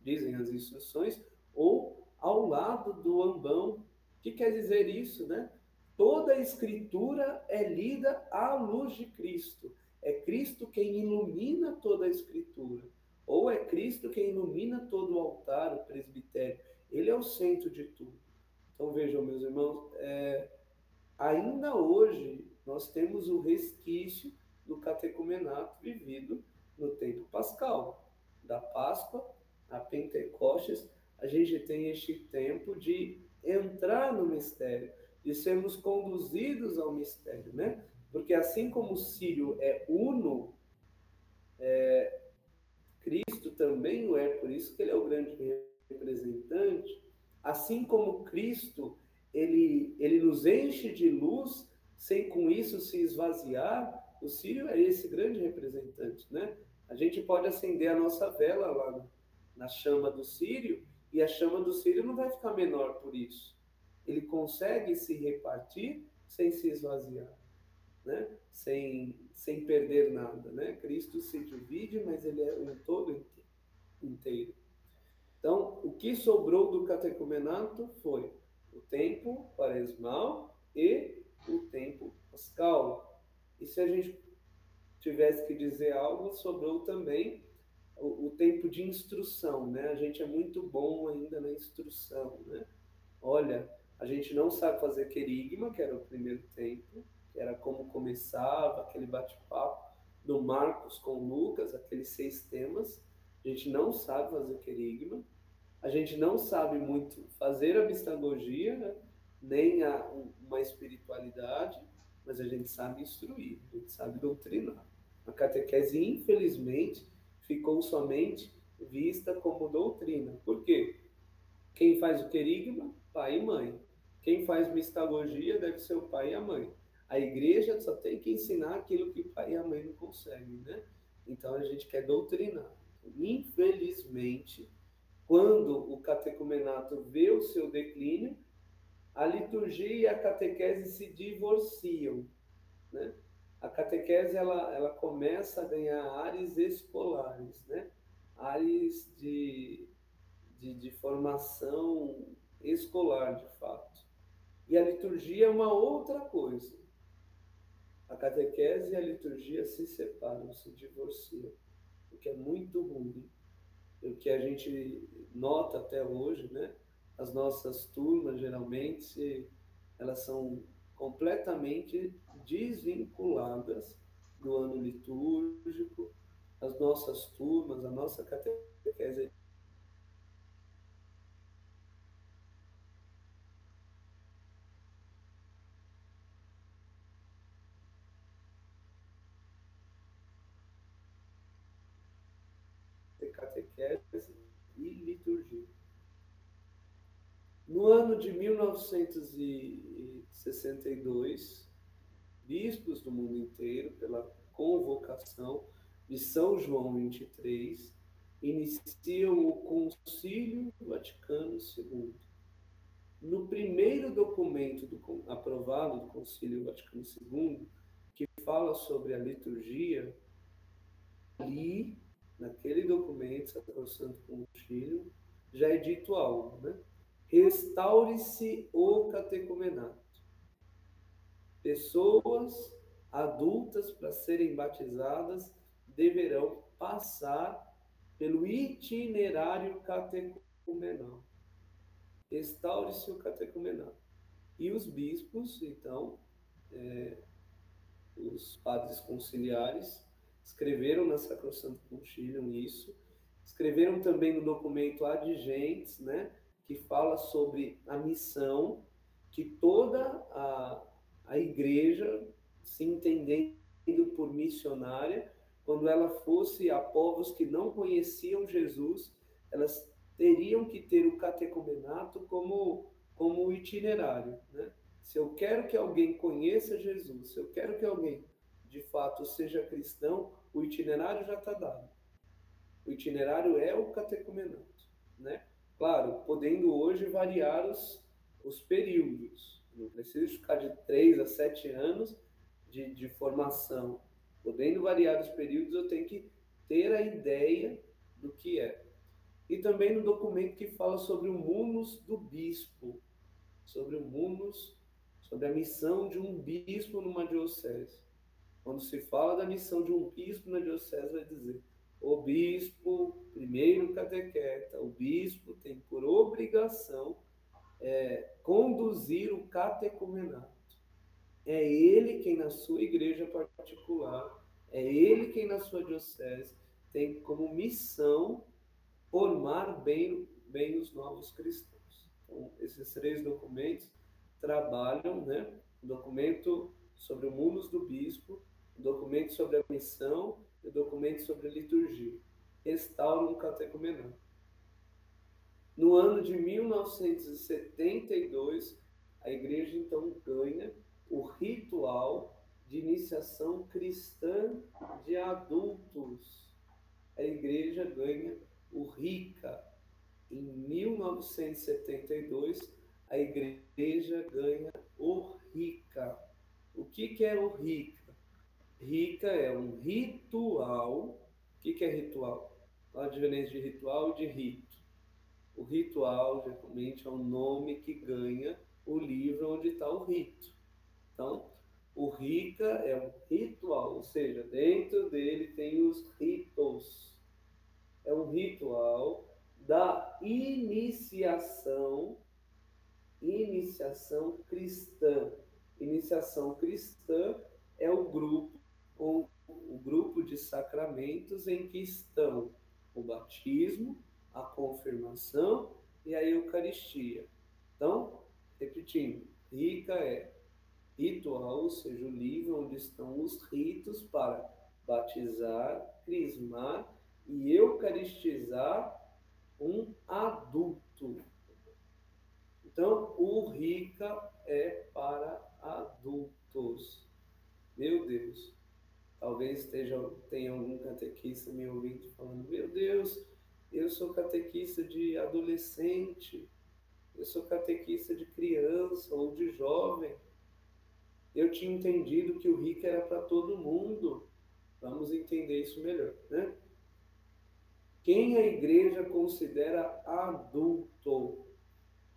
dizem as instruções, ou ao lado do ambão. O que quer dizer isso, né? Toda a escritura é lida à luz de Cristo. É Cristo quem ilumina toda a escritura. Ou é Cristo quem ilumina todo o altar, o presbitério. Ele é o centro de tudo. Então vejam, meus irmãos, ainda hoje nós temos o resquício do catecumenato vivido no tempo pascal. Da Páscoa a Pentecostes, a gente tem este tempo de entrar no mistério, de sermos conduzidos ao mistério, né? Porque assim como o Círio é uno, Cristo também o é, por isso que ele é o grande representante. Assim como Cristo, ele nos enche de luz, sem com isso se esvaziar, o Círio é esse grande representante, né? A gente pode acender a nossa vela lá na chama do Círio, e a chama do Círio não vai ficar menor por isso. Ele consegue se repartir sem se esvaziar, né? Sem perder nada, né? Cristo se divide, mas ele é um todo inteiro. Então, o que sobrou do catecumenato foi o tempo quaresmal e o tempo pascal. E se a gente tivesse que dizer algo, sobrou também o tempo de instrução, né? A gente é muito bom ainda na instrução, né? Olha, a gente não sabe fazer querigma, que era o primeiro tempo, que era como começava aquele bate-papo do Marcos com Lucas, aqueles 6 temas. A gente não sabe fazer querigma, a gente não sabe muito fazer a mistagogia, né? Nem uma espiritualidade, mas a gente sabe instruir, a gente sabe doutrinar. A catequese, infelizmente, ficou somente vista como doutrina. Por quê? Quem faz o querigma? Pai e mãe. Quem faz mistagogia deve ser o pai e a mãe. A igreja só tem que ensinar aquilo que o pai e a mãe não conseguem, né? Então a gente quer doutrinar. Infelizmente, quando o catecumenato vê o seu declínio, a liturgia e a catequese se divorciam, né? A catequese ela começa a ganhar áreas escolares, né? Áreas de formação escolar, de fato. E a liturgia é uma outra coisa. A catequese e a liturgia se separam, se divorciam, o que é muito ruim. O que a gente nota até hoje, né? As nossas turmas, geralmente, elas são completamente desvinculadas do ano litúrgico. As nossas turmas, a nossa catequese é catequese e liturgia. No ano de 1962, bispos do mundo inteiro, pela convocação de São João XXIII, iniciam o Concílio Vaticano II. No primeiro documento aprovado do Concílio Vaticano II, que fala sobre a liturgia, ali, naquele documento, Sacrosanto Concílio, já é dito algo, né? Restaure-se o catecumenato. Pessoas adultas, para serem batizadas, deverão passar pelo itinerário catecumenal. Restaure-se o catecumenato. E os bispos, então, os padres conciliares, escreveram na Sacrosanto Concilium isso, escreveram também no documento Ad Gentes, né, que fala sobre a missão que toda a igreja, se entendendo por missionária, quando ela fosse a povos que não conheciam Jesus, elas teriam que ter o catecumenato como itinerário, né? Se eu quero que alguém conheça Jesus, se eu quero que alguém de fato seja cristão, o itinerário já está dado. O itinerário é o catecumenato, né? Claro, podendo hoje variar os períodos. Não preciso ficar de 3 a 7 anos de formação. Podendo variar os períodos, eu tenho que ter a ideia do que é. E também no documento que fala sobre o munus do bispo, sobre o munus, sobre a missão de um bispo numa diocese. Quando se fala da missão de um bispo na diocese, vai dizer: o bispo, primeiro catequeta, o bispo tem por obrigação conduzir o catecumenato. É ele quem na sua igreja particular, é ele quem na sua diocese tem como missão formar bem os novos cristãos. Então, esses 3 documentos trabalham, né? O documento sobre o munus do bispo, o documento sobre a missão e o documento sobre a liturgia. Restauram o catecumenato. No ano de 1972, a igreja então ganha o ritual de iniciação cristã de adultos. A igreja ganha o RICA. Em 1972, a igreja ganha o RICA. O que é o RICA? RICA é um ritual. O que é ritual? Qual a diferença de ritual e de rito? O ritual, geralmente, é o nome que ganha o livro onde está o rito. Então, o RICA é um ritual, ou seja, dentro dele tem os ritos. É um ritual da iniciação cristã. Iniciação cristã é o grupo de sacramentos em que estão o batismo, a confirmação e a Eucaristia. Então, repetindo, RICA é ritual, ou seja, o livro onde estão os ritos para batizar, crismar e eucaristizar um adulto. Então, o RICA é para adultos. Meu Deus, talvez tenha algum catequista me ouvindo falando: meu Deus, eu sou catequista de adolescente, eu sou catequista de criança ou de jovem. Eu tinha entendido que o rico era para todo mundo. Vamos entender isso melhor, né? Quem a igreja considera adulto?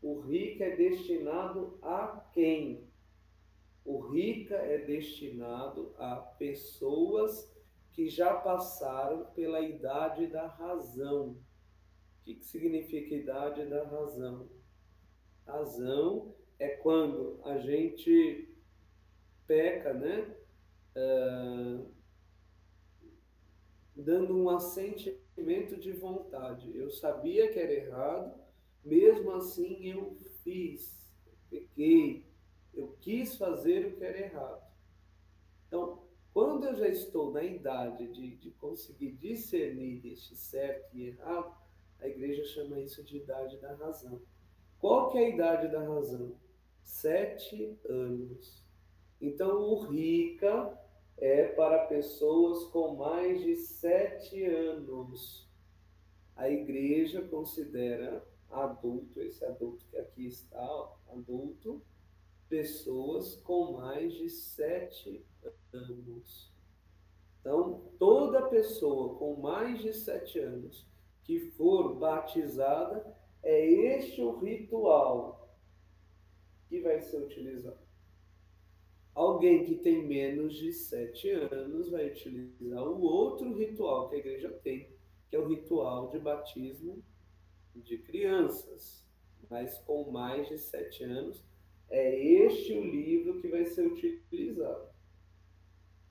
O rico é destinado a quem? O rica é destinado a pessoas que já passaram pela idade da razão. O que significa idade da razão? Razão é quando a gente peca, né? Dando um assentimento de vontade. Eu sabia que era errado, mesmo assim eu fiz, pequei, eu quis fazer o que era errado. Então, quando eu já estou na idade de conseguir discernir este certo e errado, a igreja chama isso de idade da razão. Qual que é a idade da razão? 7 anos. Então, o rica é para pessoas com mais de 7 anos. A igreja considera adulto, esse adulto que aqui está, adulto, pessoas com mais de 7 anos. Então, toda pessoa com mais de 7 anos que for batizada, é este o ritual que vai ser utilizado. Alguém que tem menos de 7 anos vai utilizar o outro ritual que a igreja tem, que é o ritual de batismo de crianças. Mas com mais de 7 anos, é este o livro que vai ser utilizado.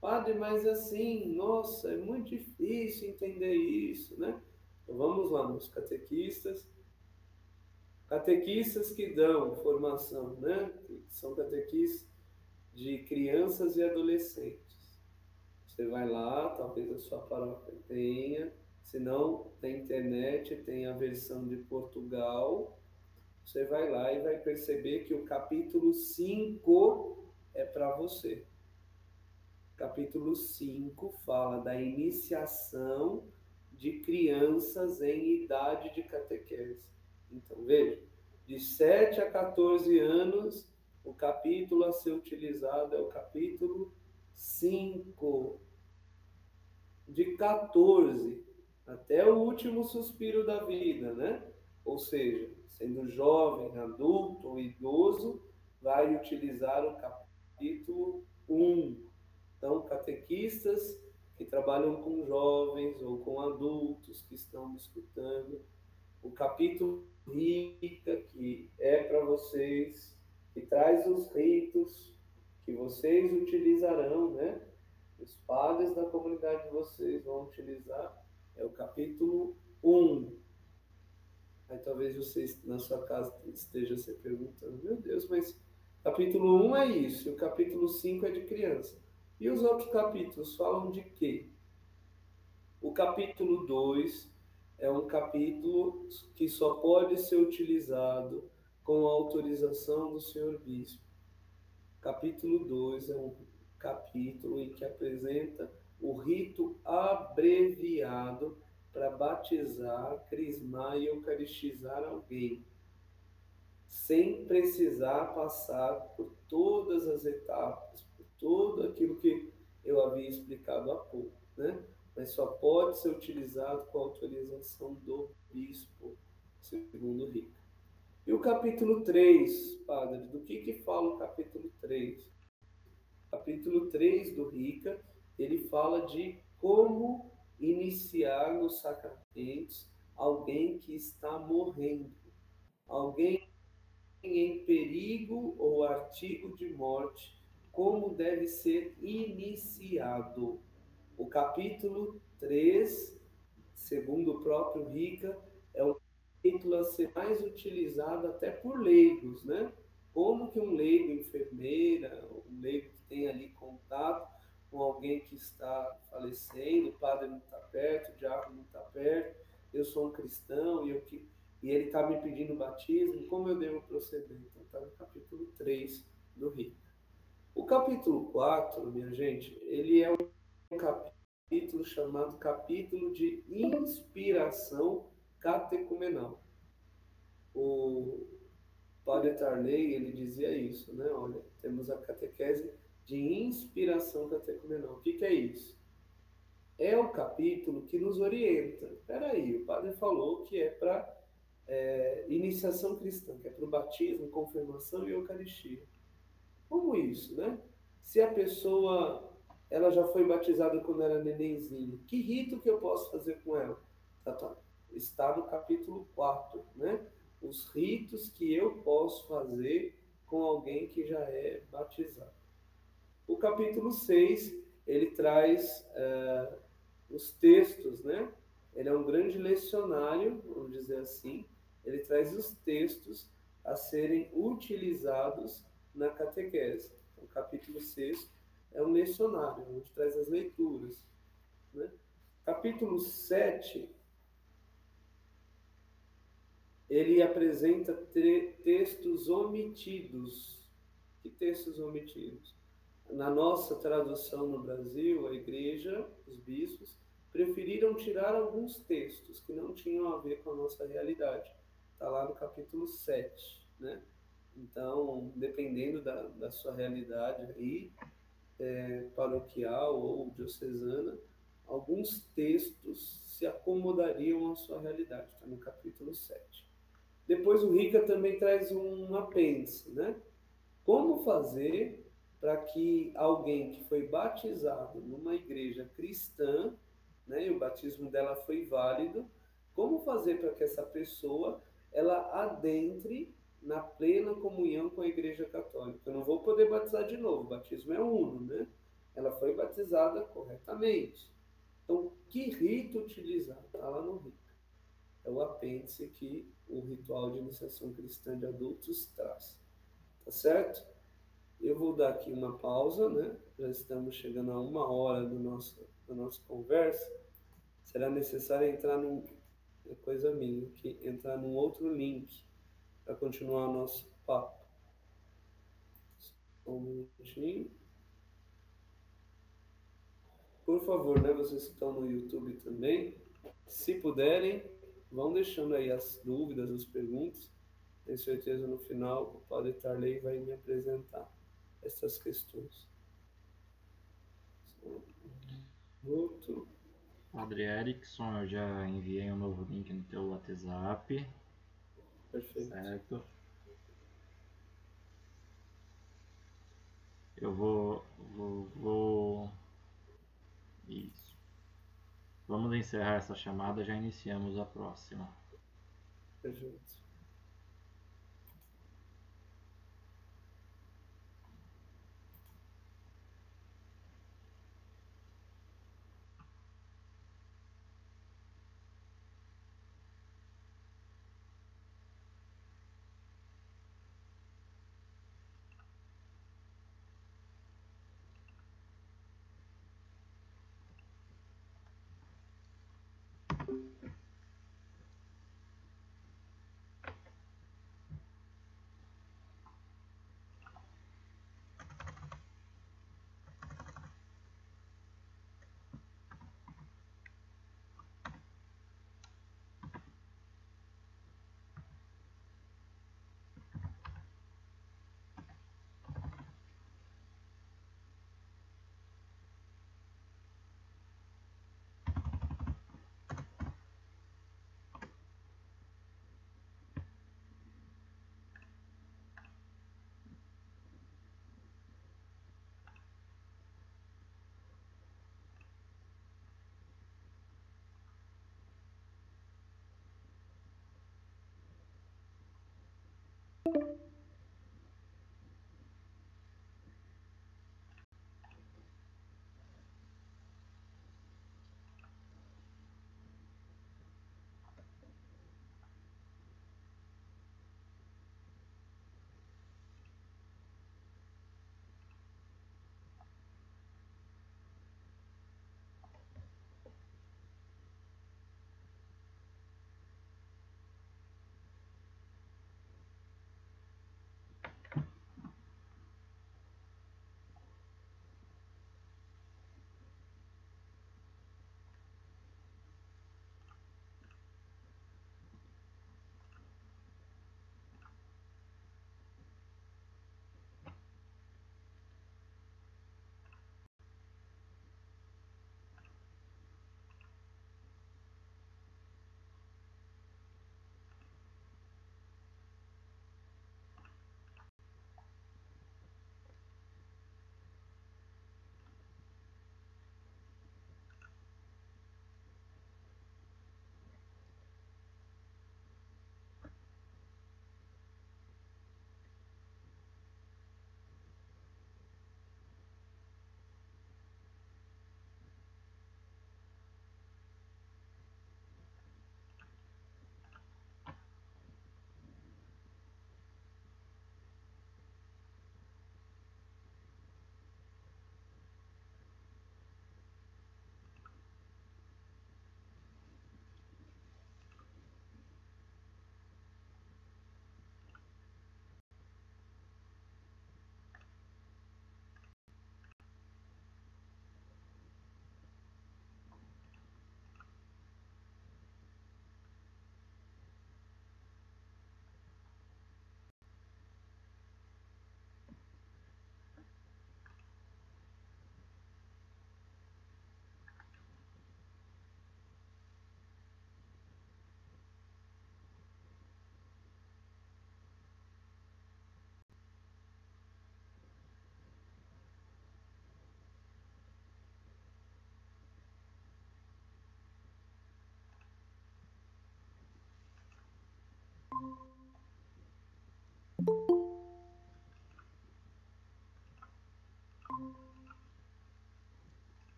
Padre, mas assim, nossa, é muito difícil entender isso, né? Então vamos lá, nos catequistas que dão formação, né? Que são catequistas de crianças e adolescentes. Você vai lá, talvez a sua paróquia tenha, se não, na internet tem a versão de Portugal. Você vai lá e vai perceber que o capítulo 5 é para você. Capítulo 5 fala da iniciação de crianças em idade de catequese. Então, veja, de 7 a 14 anos, o capítulo a ser utilizado é o capítulo 5. De 14 até o último suspiro da vida, né? Ou seja, sendo jovem, adulto ou idoso, vai utilizar o capítulo 1. Então, catequistas que trabalham com jovens ou com adultos que estão escutando, o capítulo rica, que é para vocês, que traz os ritos que vocês utilizarão, né? Os padres da comunidade de vocês vão utilizar, é o capítulo 1. Aí talvez vocês na sua casa esteja se perguntando, meu Deus, mas capítulo 1 é isso, e o capítulo 5 é de criança. E os outros capítulos falam de quê? O capítulo 2 é um capítulo que só pode ser utilizado com a autorização do senhor bispo. Capítulo 2 é um capítulo em que apresenta o rito abreviado para batizar, crismar e eucaristizar alguém, sem precisar passar por todas as etapas, por tudo aquilo que eu havia explicado há pouco, né? Mas só pode ser utilizado com a autorização do bispo, segundo Rica. E o capítulo 3, padre, do que fala o capítulo 3? Capítulo 3 do Rica, ele fala de como iniciar nos sacramentos alguém que está morrendo, alguém em perigo ou artigo de morte, como deve ser iniciado. O capítulo 3, segundo o próprio Rica, é o capítulo a ser mais utilizado até por leigos, né? Como que um leigo, enfermeira, um leigo que tem ali contato com alguém que está falecendo, o padre não está perto, o diácono não está perto, eu sou um cristão e ele está me pedindo batismo, como eu devo proceder? Então está no capítulo 3 do Rica. O capítulo 4, minha gente, ele é um capítulo chamado capítulo de inspiração catecumenal. padre Tarley, ele dizia isso, né? Olha, temos a catequese de inspiração catecumenal. O que, que é isso? É o capítulo que nos orienta. Espera aí, o padre falou que é para iniciação cristã, que é para o batismo, confirmação e eucaristia. Como isso, né? Se a pessoa ela já foi batizada quando era nenenzinho, que rito que eu posso fazer com ela? Está no capítulo 4, né? Os ritos que eu posso fazer com alguém que já é batizado. O capítulo 6, ele traz os textos, né? Ele é um grande lecionário, vamos dizer assim. Ele traz os textos a serem utilizados na catequese. O capítulo 6 é um lecionário, onde traz as leituras, né? Capítulo 7, ele apresenta textos omitidos. Que textos omitidos? Na nossa tradução no Brasil, a igreja, os bispos, preferiram tirar alguns textos que não tinham a ver com a nossa realidade. Está lá no capítulo 7, né? Então, dependendo da sua realidade aí, paroquial ou diocesana, alguns textos se acomodariam à sua realidade. Está no capítulo 7. Depois o Rica também traz um apêndice, né? Como fazer para que alguém que foi batizado numa igreja cristã, né, e o batismo dela foi válido, como fazer para que essa pessoa ela adentre na plena comunhão com a igreja católica? Eu não vou poder batizar de novo, o batismo é uno, né? Ela foi batizada corretamente. Então, que rito utilizar? Está lá no rito. É o apêndice que o ritual de iniciação cristã de adultos traz. Tá certo? Eu vou dar aqui uma pausa, né? Já estamos chegando a 1 hora da nossa conversa. Será necessário entrar num... É coisa minha aqui, entrar num outro link para continuar o nosso papo. Só um minutinho. Por favor, né? Vocês que estão no YouTube também, se puderem, vão deixando aí as dúvidas, as perguntas. Tenho certeza no final o Padre Tarley vai me apresentar essas questões. Outro. Padre Erickson, eu já enviei um novo link no teu WhatsApp. Perfeito. Certo. Eu vou... Isso. Vamos encerrar essa chamada, já iniciamos a próxima. Perfeito.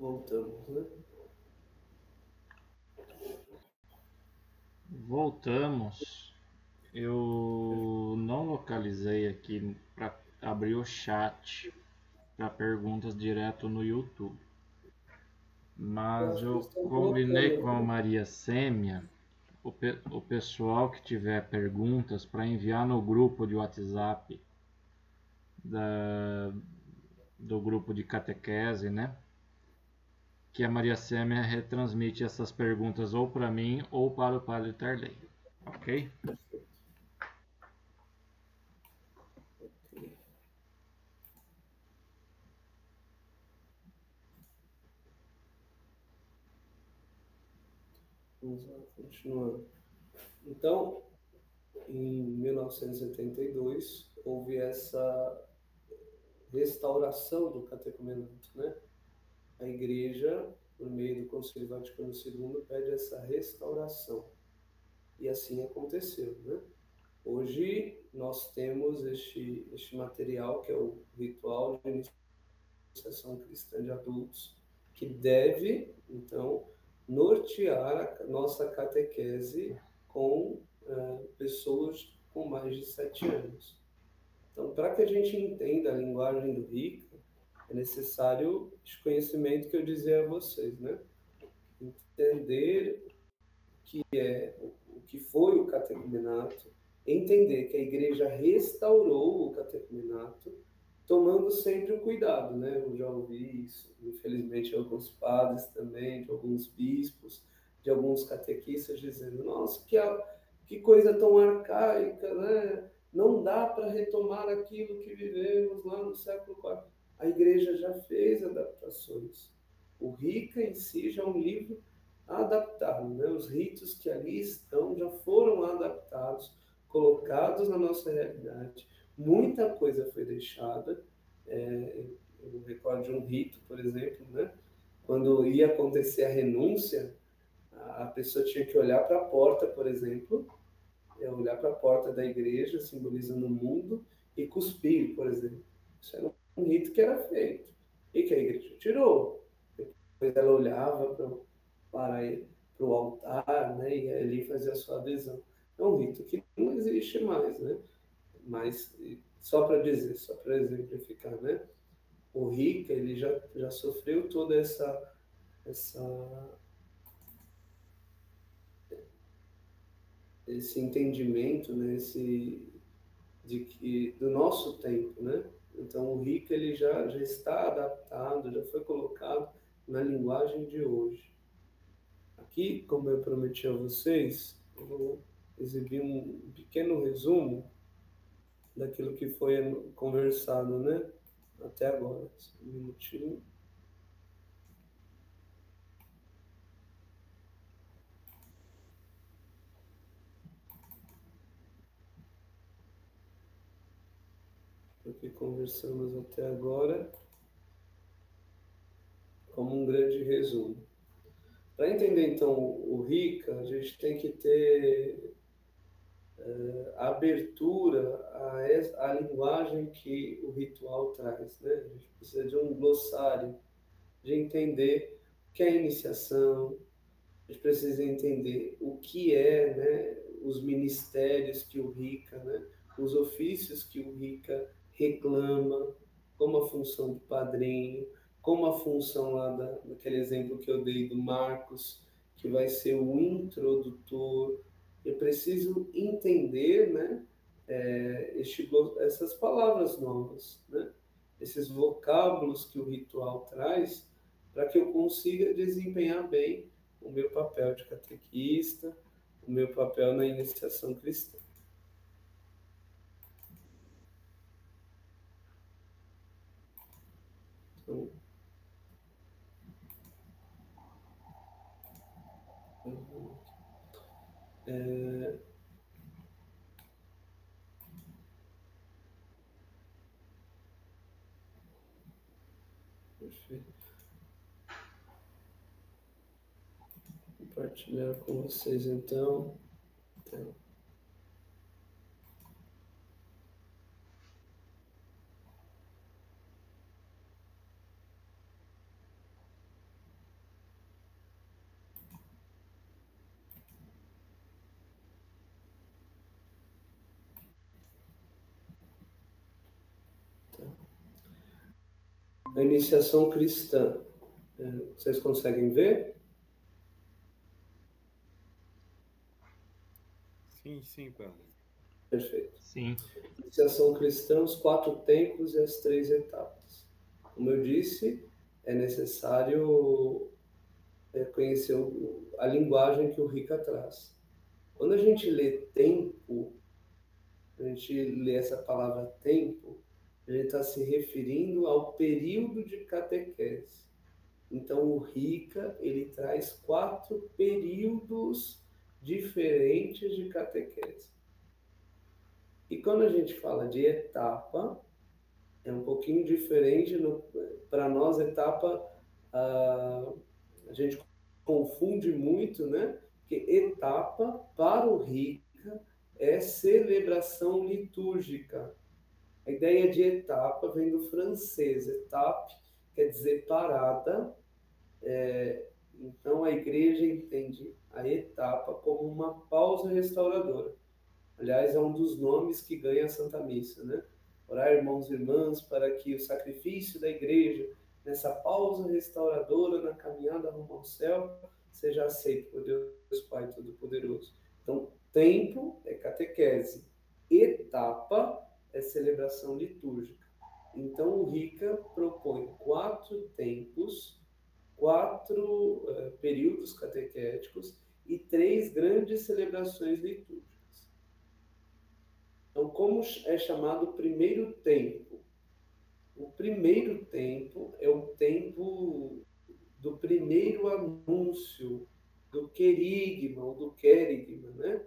Voltamos, né? Voltamos. Eu não localizei aqui para abrir o chat para perguntas direto no YouTube. Eu Mas acho que eu eles estão combinei com a colocando. Maria Sêmia, o pessoal que tiver perguntas para enviar no grupo de WhatsApp da, do grupo de catequese, né? Que a Maria Sêmia retransmite essas perguntas ou para mim ou para o Padre Tarley, ok? Vamos lá, continuando. Então, em 1982, houve essa restauração do catecumenato, né? A Igreja, por meio do Concílio Vaticano II, pede essa restauração. E assim aconteceu, né? Hoje nós temos este material, que é o Ritual de Iniciação Cristã de Adultos, que deve, então, nortear a nossa catequese com pessoas com mais de 7 anos. Então, para que a gente entenda a linguagem do RICA, é necessário esse conhecimento que eu dizia a vocês, né? Entender o que foi o catecumenato, entender que a igreja restaurou o catecumenato, tomando sempre o cuidado, né? Eu já ouvi isso, infelizmente, de alguns padres também, de alguns bispos, de alguns catequistas dizendo: nossa, que coisa tão arcaica, né? Não dá para retomar aquilo que vivemos lá no século IV. A igreja já fez adaptações. O Rica em si já é um livro adaptado, né? Os ritos que ali estão já foram adaptados, colocados na nossa realidade. Muita coisa foi deixada. Eu recordo de um rito, por exemplo, né? Quando ia acontecer a renúncia, a pessoa tinha que olhar para a porta, por exemplo, olhar para a porta da igreja, simbolizando o mundo, e cuspir, por exemplo. Isso era um rito que era feito e que a igreja tirou. Depois ela olhava para o altar, né, e ali fazia a sua adesão. É um rito que não existe mais, né? Mas, só para dizer, só para exemplificar, né? O Rica, ele já sofreu toda essa, esse entendimento, né? Do nosso tempo, né? Então, o Rica, ele já está adaptado, já foi colocado na linguagem de hoje. Aqui, como eu prometi a vocês, eu vou exibir um pequeno resumo daquilo que foi conversado, né? Até agora. Só um minutinho. O que conversamos até agora, como um grande resumo. Para entender, então, o Rica, a gente tem que ter a abertura à linguagem que o ritual traz, né? A gente precisa de um glossário, de entender o que é iniciação, a gente precisa entender o que é, né, os ministérios que o Rica, né, os ofícios que o Rica reclama, como a função do padrinho, como a função lá daquele exemplo que eu dei do Marcos, que vai ser o introdutor. Eu preciso entender, né, essas palavras novas, né, esses vocábulos que o ritual traz, para que eu consiga desempenhar bem o meu papel de catequista, o meu papel na iniciação cristã. Então, perfeito. Vou compartilhar com vocês então. a iniciação cristã. Vocês conseguem ver? Sim, padre. Perfeito. Sim. Iniciação cristã, os 4 tempos e as 3 etapas. Como eu disse, é necessário conhecer a linguagem que o Rica traz. Quando a gente lê tempo, a gente lê essa palavra tempo, a gente está se referindo ao período de catequese. Então, o Rica, ele traz 4 períodos diferentes de catequese. E quando a gente fala de etapa, é um pouquinho diferente. Para nós, etapa, a gente confunde muito, né? Porque etapa, para o Rica, é celebração litúrgica. A ideia de etapa vem do francês. Étape quer dizer parada. Então, a igreja entende a etapa como uma pausa restauradora. Aliás, é um dos nomes que ganha a Santa Missa, né? Orar, irmãos e irmãs, para que o sacrifício da igreja, nessa pausa restauradora na caminhada rumo ao céu, seja aceito por Deus Pai Todo-Poderoso. Então, tempo é catequese, etapa é celebração litúrgica. Então, o Rica propõe 4 tempos, 4 períodos catequéticos e 3 grandes celebrações litúrgicas. Então, como é chamado o primeiro tempo? O primeiro tempo é o tempo do primeiro anúncio, do querigma ou do querigma, né?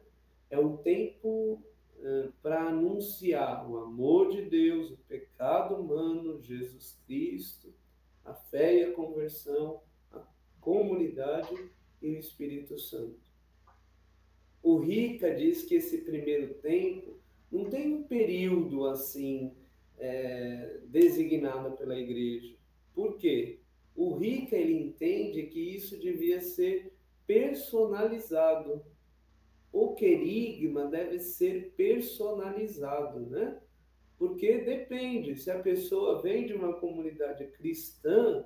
É um tempo para anunciar o amor de Deus, o pecado humano, Jesus Cristo, a fé e a conversão, a comunidade e o Espírito Santo. O Rica diz que esse primeiro tempo não tem um período assim designado pela igreja. Por quê? O Rica, ele entende que isso devia ser personalizado. O querigma deve ser personalizado, né? Porque depende, se a pessoa vem de uma comunidade cristã,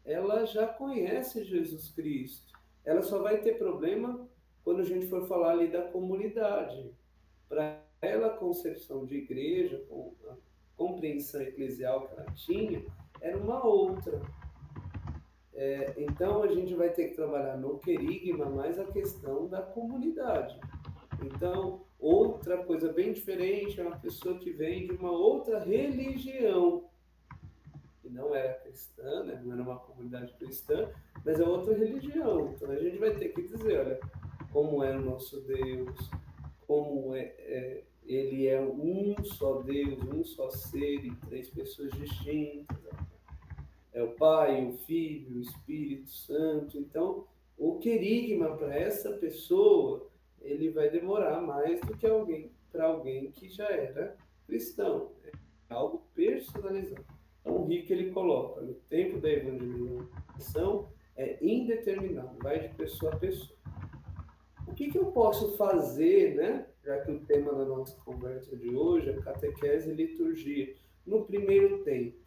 ela já conhece Jesus Cristo. Ela só vai ter problema quando a gente for falar ali da comunidade. Para ela, a concepção de igreja, a compreensão eclesial que ela tinha, era uma outra. Então, a gente vai ter que trabalhar no querigma mais a questão da comunidade. Então, outra coisa bem diferente é uma pessoa que vem de uma outra religião, que não era cristã, né? Não era uma comunidade cristã, mas é outra religião. Então, a gente vai ter que dizer, olha, como é o nosso Deus, como ele é um só Deus, um só ser e 3 pessoas distintas. É o Pai, o Filho, o Espírito Santo. Então, o querigma para essa pessoa, ele vai demorar mais do que para alguém que já era cristão. É algo personalizado. Então, o Rica, ele coloca, no tempo da evangelização, é indeterminado, vai de pessoa a pessoa. O que eu posso fazer, né? Já que o tema da nossa conversa de hoje é catequese e liturgia, no primeiro tempo.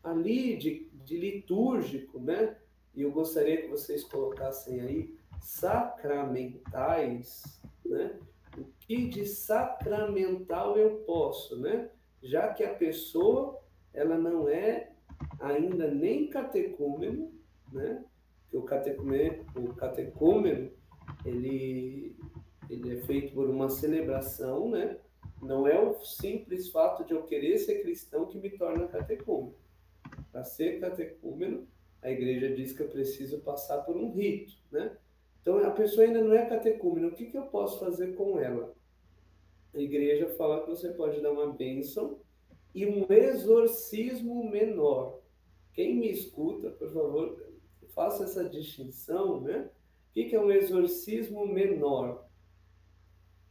Ali de litúrgico, né? E eu gostaria que vocês colocassem aí sacramentais, né? O que de sacramental eu posso, né? Já que a pessoa, ela não é ainda nem catecúmeno, né? Que o catecúmeno, ele é feito por uma celebração, né? Não é o simples fato de eu querer ser cristão que me torna catecúmeno. Para ser catecúmeno, a igreja diz que eu preciso passar por um rito, né? Então, a pessoa ainda não é catecúmeno. O que eu posso fazer com ela? A igreja fala que você pode dar uma bênção e um exorcismo menor. Quem me escuta, por favor, faça essa distinção, né? O que é um exorcismo menor?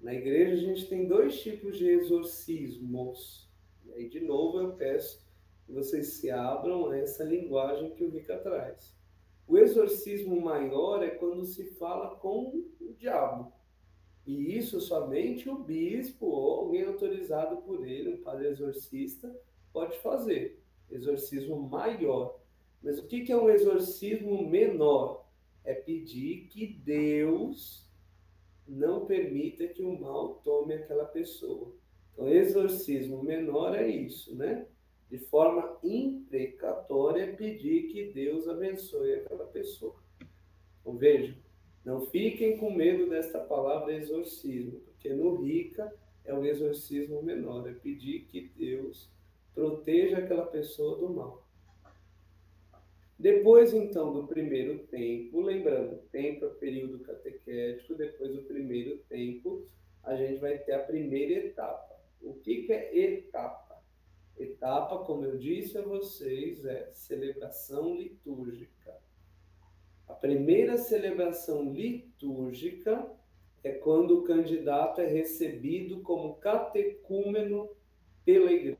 Na igreja, a gente tem 2 tipos de exorcismos. E aí, de novo, eu peço que vocês se abram a essa linguagem que o Rica traz. O exorcismo maior é quando se fala com o diabo. E isso somente o bispo ou alguém autorizado por ele, um padre exorcista, pode fazer. exorcismo maior. Mas o que é um exorcismo menor? É pedir que Deus não permita que o mal tome aquela pessoa. Então, exorcismo menor é isso, né? De forma imprecatória, pedir que Deus abençoe aquela pessoa. Então, vejam, não fiquem com medo desta palavra exorcismo, porque no RICA é o exorcismo menor, é pedir que Deus proteja aquela pessoa do mal. Depois, então, do primeiro tempo, lembrando, tempo é período catequético, depois do primeiro tempo, a gente vai ter a primeira etapa. O que é etapa? Etapa, como eu disse a vocês, é celebração litúrgica. A primeira celebração litúrgica é quando o candidato é recebido como catecúmeno pela igreja.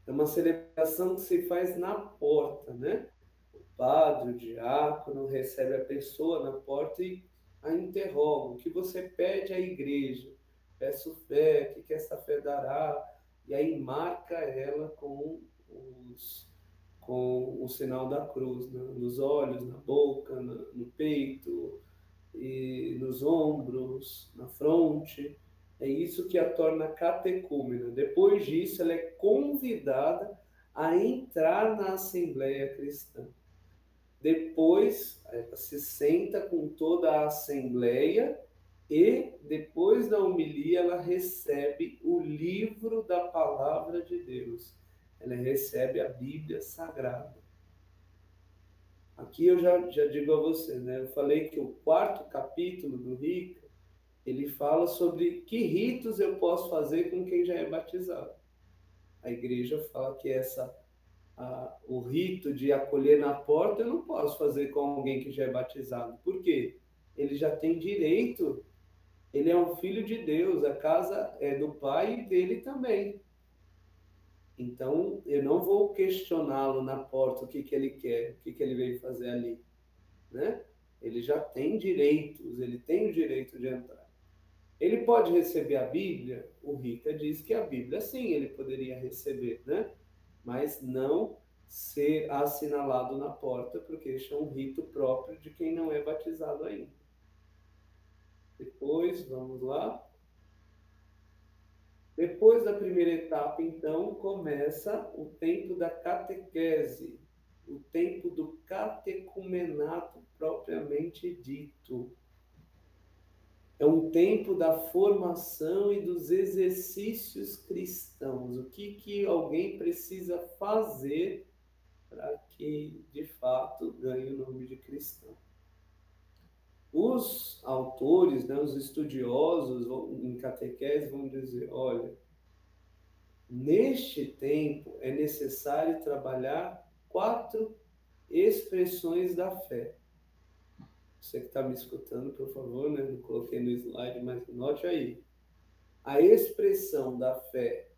É uma celebração que se faz na porta, né? O padre, o diácono, recebe a pessoa na porta e a interroga. O que você pede à igreja? Peço fé, o que essa fé dará? E aí marca ela com o sinal da cruz, né? Nos olhos, na boca, no peito, e nos ombros, na fronte. É isso que a torna catecúmena. Depois disso, ela é convidada a entrar na Assembleia Cristã. Depois, ela se senta com toda a Assembleia e, depois da homilia, ela recebe o livro da Palavra de Deus. Ela recebe a Bíblia Sagrada. Aqui eu já digo a você, né? Eu falei que o 4º capítulo do RICA, ele fala sobre que ritos eu posso fazer com quem já é batizado. A igreja fala que o rito de acolher na porta eu não posso fazer com alguém que já é batizado. Por quê? Ele já tem direito, ele é um filho de Deus, a casa é do pai e dele também. Então, eu não vou questioná-lo na porta o que ele quer, o que ele veio fazer ali, né? Ele já tem direitos, ele tem o direito de entrar. Ele pode receber a Bíblia? O RICA diz que a Bíblia, sim, ele poderia receber, né? Mas não ser assinalado na porta, porque este é um rito próprio de quem não é batizado ainda. Depois, vamos lá. Depois da primeira etapa, então, começa o tempo da catequese, o tempo do catecumenato propriamente dito. É um tempo da formação e dos exercícios cristãos. O que alguém precisa fazer para que, de fato, ganhe o nome de cristão. Os autores, né, os estudiosos em catequese vão dizer, olha, neste tempo é necessário trabalhar 4 expressões da fé. Você que está me escutando, por favor, né? Não coloquei no slide, mas note aí. A expressão da fé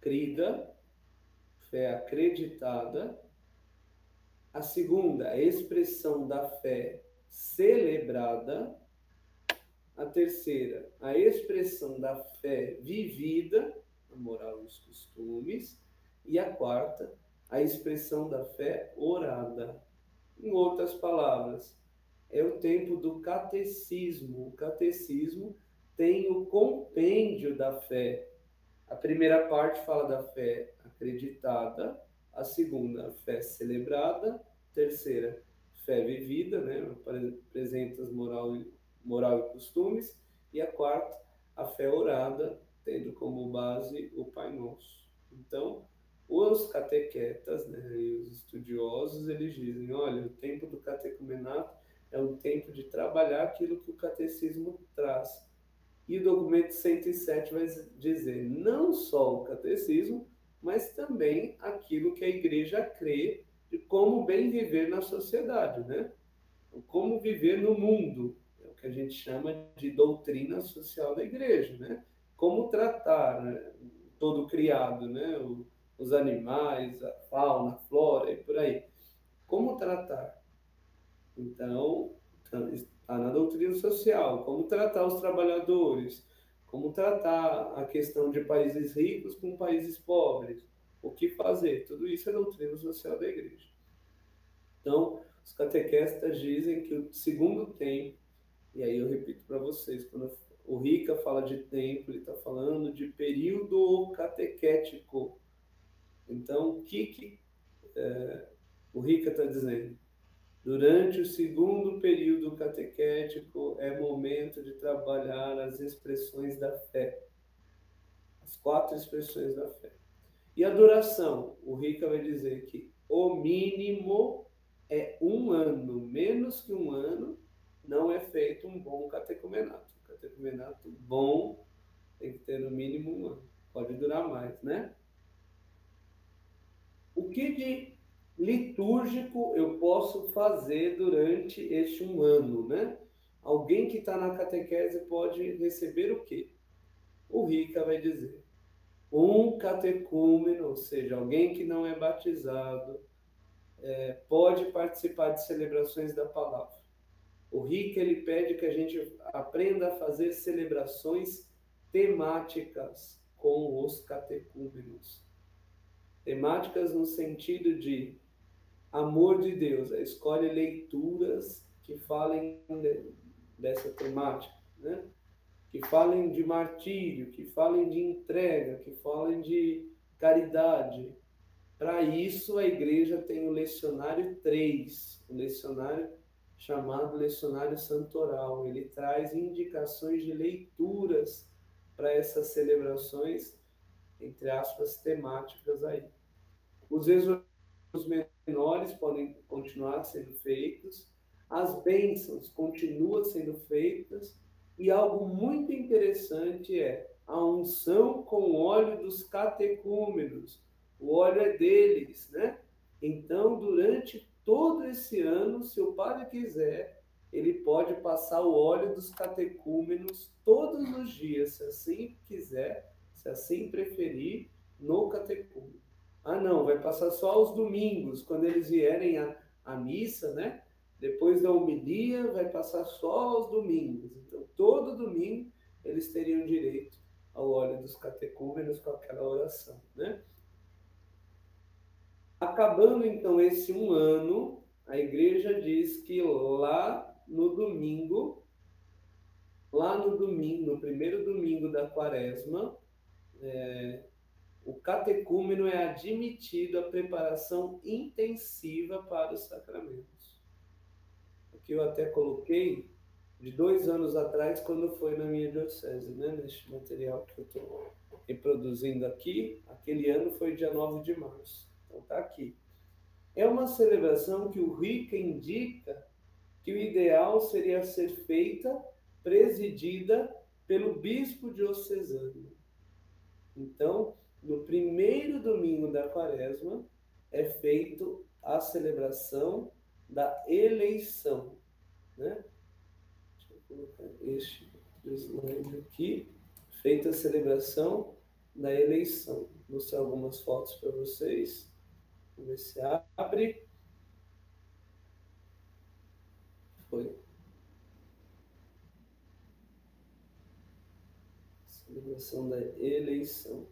crida, fé acreditada. A segunda, a expressão da fé celebrada. A terceira, a expressão da fé vivida, a moral e os costumes. E a quarta, a expressão da fé orada. Em outras palavras, é o tempo do catecismo. O catecismo tem o compêndio da fé. A primeira parte fala da fé acreditada, a segunda, a fé celebrada, a terceira, fé vivida, né? Apresenta as moral e costumes, e a quarta, a fé orada, tendo como base o Pai Nosso. Então, os catequetas, né, e os estudiosos, eles dizem, olha, o tempo do catecumenato é um tempo de trabalhar aquilo que o catecismo traz. E o documento 107 vai dizer não só o catecismo, mas também aquilo que a igreja crê de como bem viver na sociedade, né? Como viver no mundo, é o que a gente chama de doutrina social da igreja, né? Como tratar, né, todo criado, né? Os animais, a fauna, a flora e por aí. Como tratar? Então, está na doutrina social. Como tratar os trabalhadores? como tratar a questão de países ricos com países pobres, o que fazer. Tudo isso é doutrina social da igreja. Então, os catequestas dizem que o segundo tempo, e aí eu repito para vocês, quando o Rica fala de tempo, ele está falando de período catequético. Então, o que o Rica está dizendo? Durante o segundo período catequético é momento de trabalhar as expressões da fé, as 4 expressões da fé. E a duração? O Rica vai dizer que o mínimo é 1 ano, menos que 1 ano não é feito um bom catecumenato. O catecumenato bom tem que ter no mínimo 1 ano, pode durar mais, né? O que de litúrgico eu posso fazer durante este 1 ano, né? Alguém que está na catequese pode receber o quê? O Rica vai dizer, um catecúmeno, ou seja, alguém que não é batizado, pode participar de celebrações da palavra. O Rica, ele pede que a gente aprenda a fazer celebrações temáticas com os catecúmenos. Temáticas no sentido de amor de Deus. Escolhe leituras que falem dessa temática, né? Que falem de martírio, que falem de entrega, que falem de caridade. Para isso, a igreja tem o lecionário 3, o lecionário chamado lecionário santoral. Ele traz indicações de leituras para essas celebrações, entre aspas, temáticas aí. Os exorcismos menores podem continuar sendo feitos, as bênçãos continuam sendo feitas, e algo muito interessante é a unção com óleo dos catecúmenos. O óleo é deles, né? Então, durante todo esse ano, se o padre quiser, ele pode passar o óleo dos catecúmenos todos os dias, se assim quiser, se assim preferir, no catecúmeno. Ah, não, vai passar só aos domingos, quando eles vierem à missa, né? Depois da homilia, vai passar só aos domingos. Então, todo domingo, eles teriam direito ao óleo dos catecúmenos com aquela oração, né? Acabando, então, esse 1 ano, a igreja diz que lá no domingo, no primeiro domingo da quaresma, o catecúmeno é admitido à preparação intensiva para os sacramentos. Aqui eu até coloquei de 2 anos atrás, quando foi na minha diocese, né? Neste material que eu estou reproduzindo aqui, aquele ano foi dia 9 de março. Então está aqui. É uma celebração que o Rica indica que o ideal seria ser feita, presidida pelo bispo diocesano. Então, no primeiro domingo da quaresma, é feito a celebração da eleição, né? Deixa eu colocar este slide aqui. Feita a celebração da eleição. Vou mostrar algumas fotos para vocês. Vamos ver se abre. Foi. Celebração da eleição.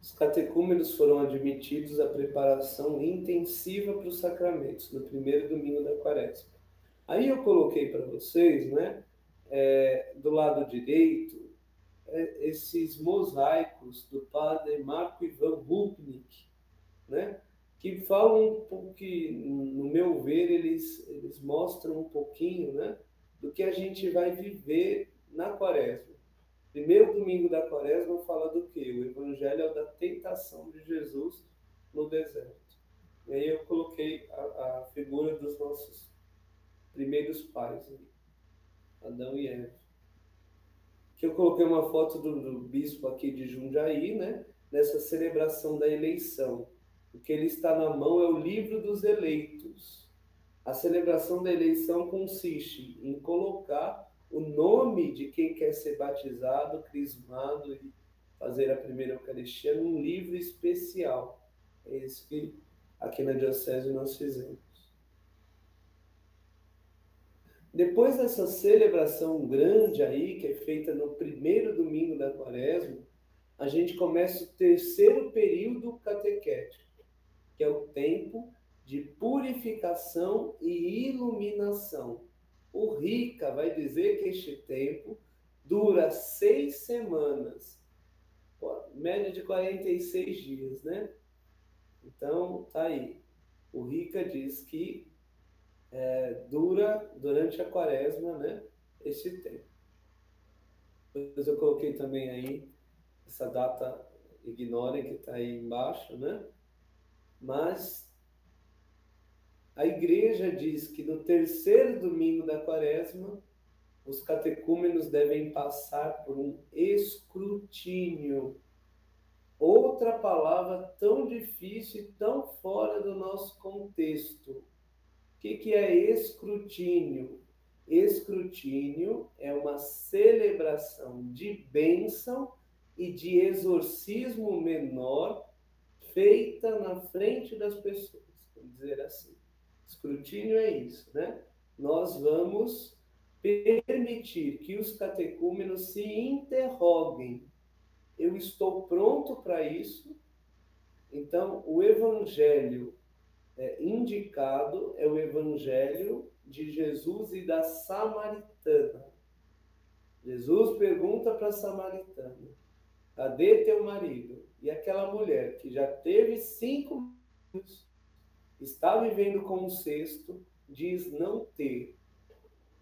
Os catecúmenos foram admitidos à preparação intensiva para os sacramentos, no primeiro domingo da quaresma. Aí eu coloquei para vocês, né, do lado direito, esses mosaicos do padre Marco Ivan Rupnik, né, que falam, que, no meu ver, eles mostram um pouquinho, né, do que a gente vai viver na quaresma. Primeiro domingo da quaresma fala do quê? O evangelho é o da tentação de Jesus no deserto. E aí eu coloquei a figura dos nossos primeiros pais, Adão e Eva. Que eu coloquei uma foto do bispo aqui de Jundiaí, né? Nessa celebração da eleição. O que ele está na mão é o livro dos eleitos. A celebração da eleição consiste em colocar o nome de quem quer ser batizado, crismado e fazer a primeira Eucaristia num livro especial. É isso que aqui na Diocese nós fizemos. Depois dessa celebração grande aí, que é feita no primeiro domingo da Quaresma, a gente começa o terceiro período catequético, que é o tempo de purificação e iluminação. O Rica vai dizer que este tempo dura 6 semanas, média de 46 dias, né? Então, tá aí. O Rica diz que dura durante a Quaresma, né? Esse tempo. Depois eu coloquei também aí essa data, ignorem que está aí embaixo, né? Mas a igreja diz que no terceiro domingo da Quaresma, os catecúmenos devem passar por um escrutínio. Outra palavra tão difícil e tão fora do nosso contexto. O que é escrutínio? Escrutínio é uma celebração de bênção e de exorcismo menor feita na frente das pessoas, vamos dizer assim. Escrutínio é isso, né? Nós vamos permitir que os catecúmenos se interroguem. Eu estou pronto para isso? Então, o evangelho indicado é o evangelho de Jesus e da samaritana. Jesus pergunta para a samaritana: cadê teu marido? E aquela mulher que já teve 5 filhos, está vivendo com o 6º, diz não ter.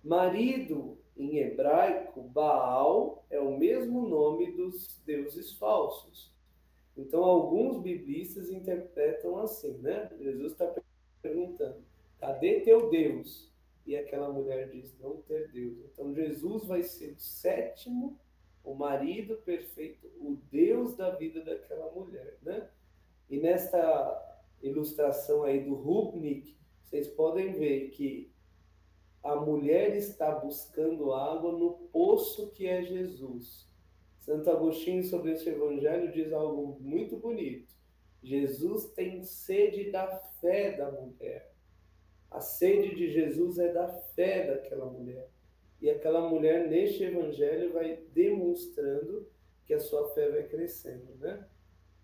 Marido, em hebraico, Baal, é o mesmo nome dos deuses falsos. Então, alguns biblistas interpretam assim, né? Jesus está perguntando: cadê teu Deus? E aquela mulher diz não ter Deus. Então, Jesus vai ser o 7º, o marido perfeito, o Deus da vida daquela mulher, né? E nesta ilustração aí do Rupnik, vocês podem ver que a mulher está buscando água no poço que é Jesus. Santo Agostinho, sobre esse evangelho, diz algo muito bonito. Jesus tem sede da fé da mulher. A sede de Jesus é da fé daquela mulher. E aquela mulher, neste evangelho, vai demonstrando que a sua fé vai crescendo, né?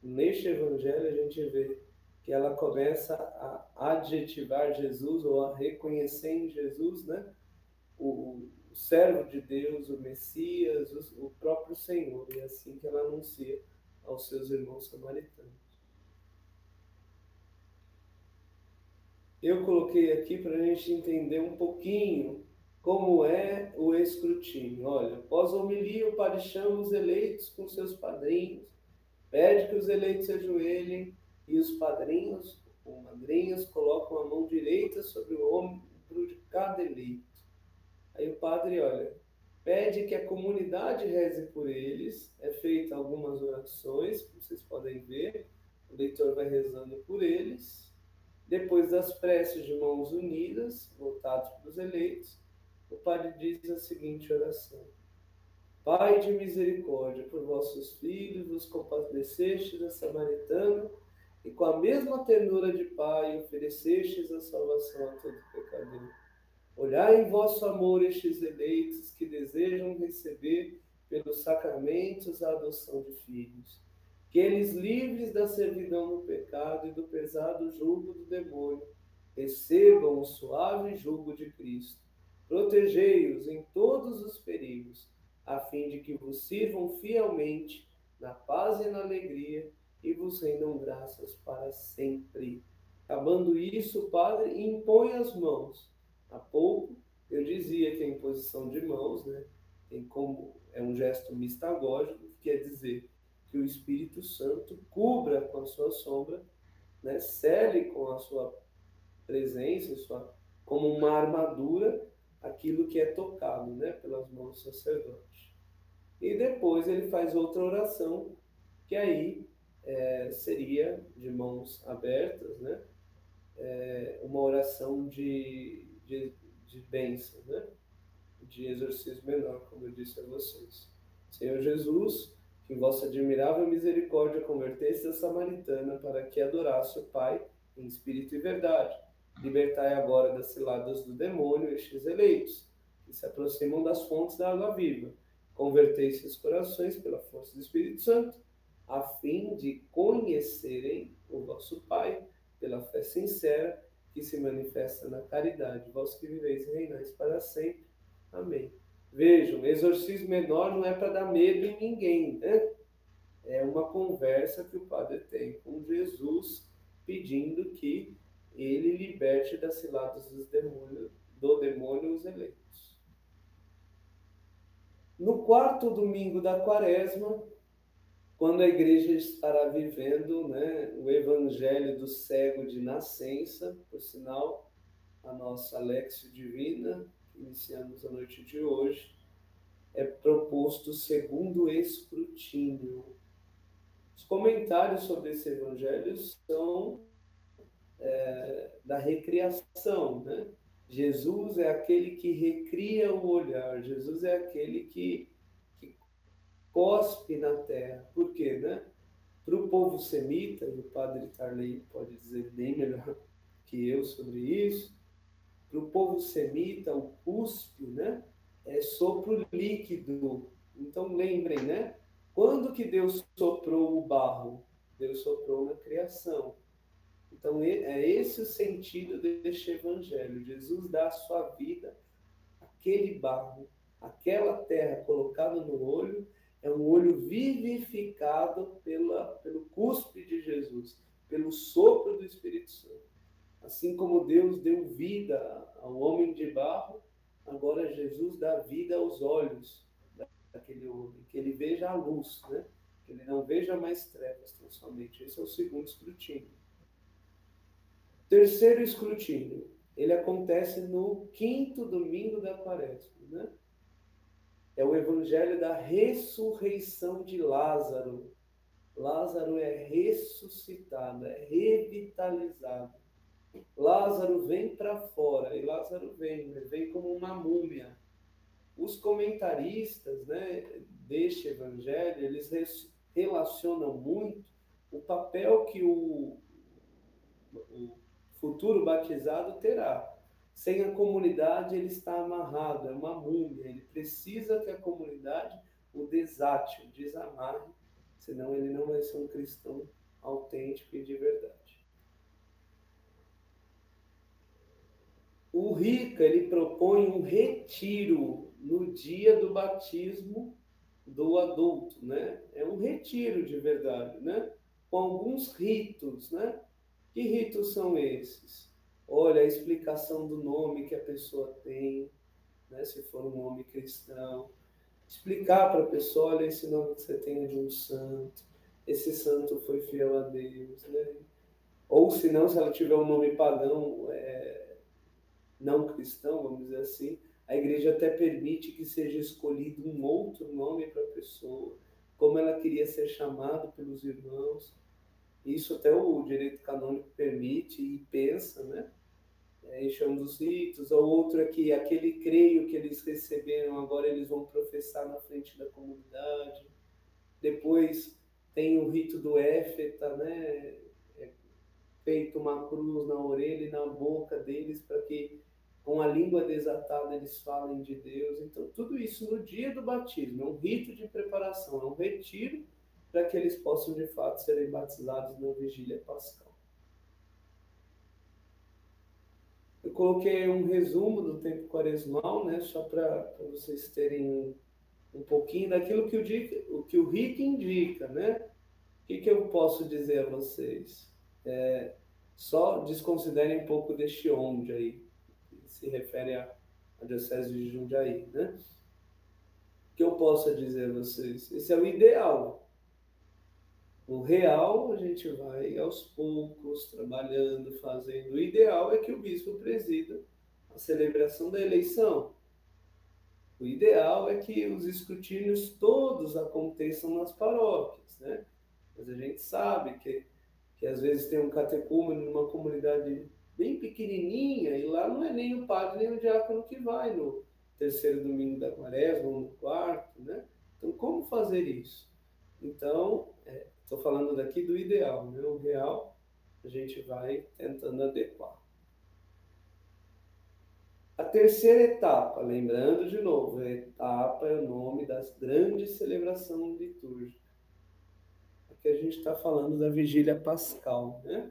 Neste evangelho, a gente vê que ela começa a adjetivar Jesus, ou a reconhecer em Jesus, né? O servo de Deus, o Messias, o próprio Senhor. E é assim que ela anuncia aos seus irmãos samaritanos. Eu coloquei aqui para a gente entender um pouquinho como é o escrutínio. Olha, após a homilia, o padre chama os eleitos com seus padrinhos, pede que os eleitos se ajoelhem e os padrinhos ou madrinhas colocam a mão direita sobre o ombro de cada eleito. Aí o padre, olha, pede que a comunidade reze por eles, é feita algumas orações, como vocês podem ver, o leitor vai rezando por eles. Depois das preces de mãos unidas, voltadas para os eleitos, o padre diz a seguinte oração: Pai de misericórdia, por vossos filhos vos compadecestes da samaritana, e com a mesma ternura de Pai oferecestes a salvação a todo pecador. Olhai em vosso amor estes eleitos que desejam receber pelos sacramentos a adoção de filhos. Que eles, livres da servidão do pecado e do pesado jugo do demônio, recebam o suave jugo de Cristo. Protegei-os em todos os perigos, a fim de que vos sirvam fielmente na paz e na alegria e vos rendam graças para sempre. Acabando isso, o padre impõe as mãos. Há pouco eu dizia que a imposição de mãos, né, é um gesto mistagógico, que quer dizer que o Espírito Santo cubra com a sua sombra, né, cele com a sua presença, como uma armadura, aquilo que é tocado, né, pelas mãos do sacerdote. E depois ele faz outra oração, que aí seria de mãos abertas, né, uma oração de bênção, né? de exorcismo menor, como eu disse a vocês. Senhor Jesus, que em vossa admirável misericórdia converteste a samaritana para que adorasse o Pai em espírito e verdade. Libertai agora das ciladas do demônio estes eleitos, que se aproximam das fontes da água viva. Convertei seus corações pela força do Espírito Santo, a fim de conhecerem o vosso Pai, pela fé sincera, que se manifesta na caridade, vós que viveis e reinais para sempre. Amém. Vejam, exorcismo menor não é para dar medo em ninguém, né? É uma conversa que o padre tem com Jesus, pedindo que ele liberte das ciladas do demônio os eleitos. No quarto domingo da Quaresma, quando a igreja estará vivendo, né, o evangelho do cego de nascença, por sinal, a nossa Léxio Divina, que iniciamos a noite de hoje, é proposto segundo escrutínio. Os comentários sobre esse evangelho são da recriação, né? Jesus é aquele que recria o olhar, Jesus é aquele que cospe na terra. Por quê, né? Para o povo semita, e o padre Tarley pode dizer bem melhor que eu sobre isso, para o povo semita, o cuspe, né, é sopro líquido. Então lembrem, né? Quando que Deus soprou o barro? Deus soprou na criação. Então é esse o sentido deste evangelho. Jesus dá a sua vida, aquele barro, aquela terra colocada no olho, é um olho vivificado pelo cuspe de Jesus, pelo sopro do Espírito Santo. Assim como Deus deu vida ao homem de barro, agora Jesus dá vida aos olhos daquele homem, que ele veja a luz, né? Que ele não veja mais trevas tão somente. Esse é o segundo escrutínio. Terceiro escrutínio, ele acontece no quinto domingo da Quaresma, né? É o evangelho da ressurreição de Lázaro. Lázaro é ressuscitado, é revitalizado. Lázaro vem para fora, e Lázaro vem como uma múmia. Os comentaristas, né, deste evangelho, eles relacionam muito o papel que o futuro batizado terá. Sem a comunidade, ele está amarrado, é uma múmia. Ele precisa que a comunidade o desate, o desamarre, senão ele não vai ser um cristão autêntico e de verdade. O Rica, ele propõe um retiro no dia do batismo do adulto, né? É um retiro de verdade, né? Com alguns ritos, né? Que ritos são esses? Olha, a explicação do nome que a pessoa tem, né? Se for um nome cristão. Explicar para a pessoa, olha, esse nome que você tem é de um santo. Esse santo foi fiel a Deus, né? Ou se não, se ela tiver um nome pagão, não cristão, vamos dizer assim, a igreja até permite que seja escolhido um outro nome para a pessoa, como ela queria ser chamada pelos irmãos. Isso até o direito canônico permite e pensa, né? E chama dos ritos. O outro é que aquele creio que eles receberam, agora eles vão professar na frente da comunidade. Depois tem o rito do éfeta, né? Feito uma cruz na orelha e na boca deles para que com a língua desatada eles falem de Deus. Então tudo isso no dia do batismo, é um rito de preparação, é um retiro para que eles possam de fato serem batizados na vigília pascal. Eu coloquei um resumo do tempo quaresmal, né, só para vocês terem um pouquinho daquilo que o Rick indica, né? O que eu posso dizer a vocês? Só desconsiderem um pouco deste onde aí, que se refere à Diocese de Jundiaí, né? O que eu posso dizer a vocês? Esse é o ideal. O real, a gente vai aos poucos, trabalhando, fazendo. O ideal é que o bispo presida a celebração da eleição. O ideal é que os escrutínios todos aconteçam nas paróquias, né? Mas a gente sabe que às vezes tem um catecúmeno numa comunidade bem pequenininha e lá não é nem o padre nem o diácono que vai terceiro domingo da quaresma, ou no quarto, né? Então, como fazer isso? Então, estou falando daqui do ideal, né? O real a gente vai tentando adequar. A terceira etapa, lembrando de novo, a etapa é o nome das grandes celebrações litúrgicas. Aqui a gente está falando da vigília pascal, né?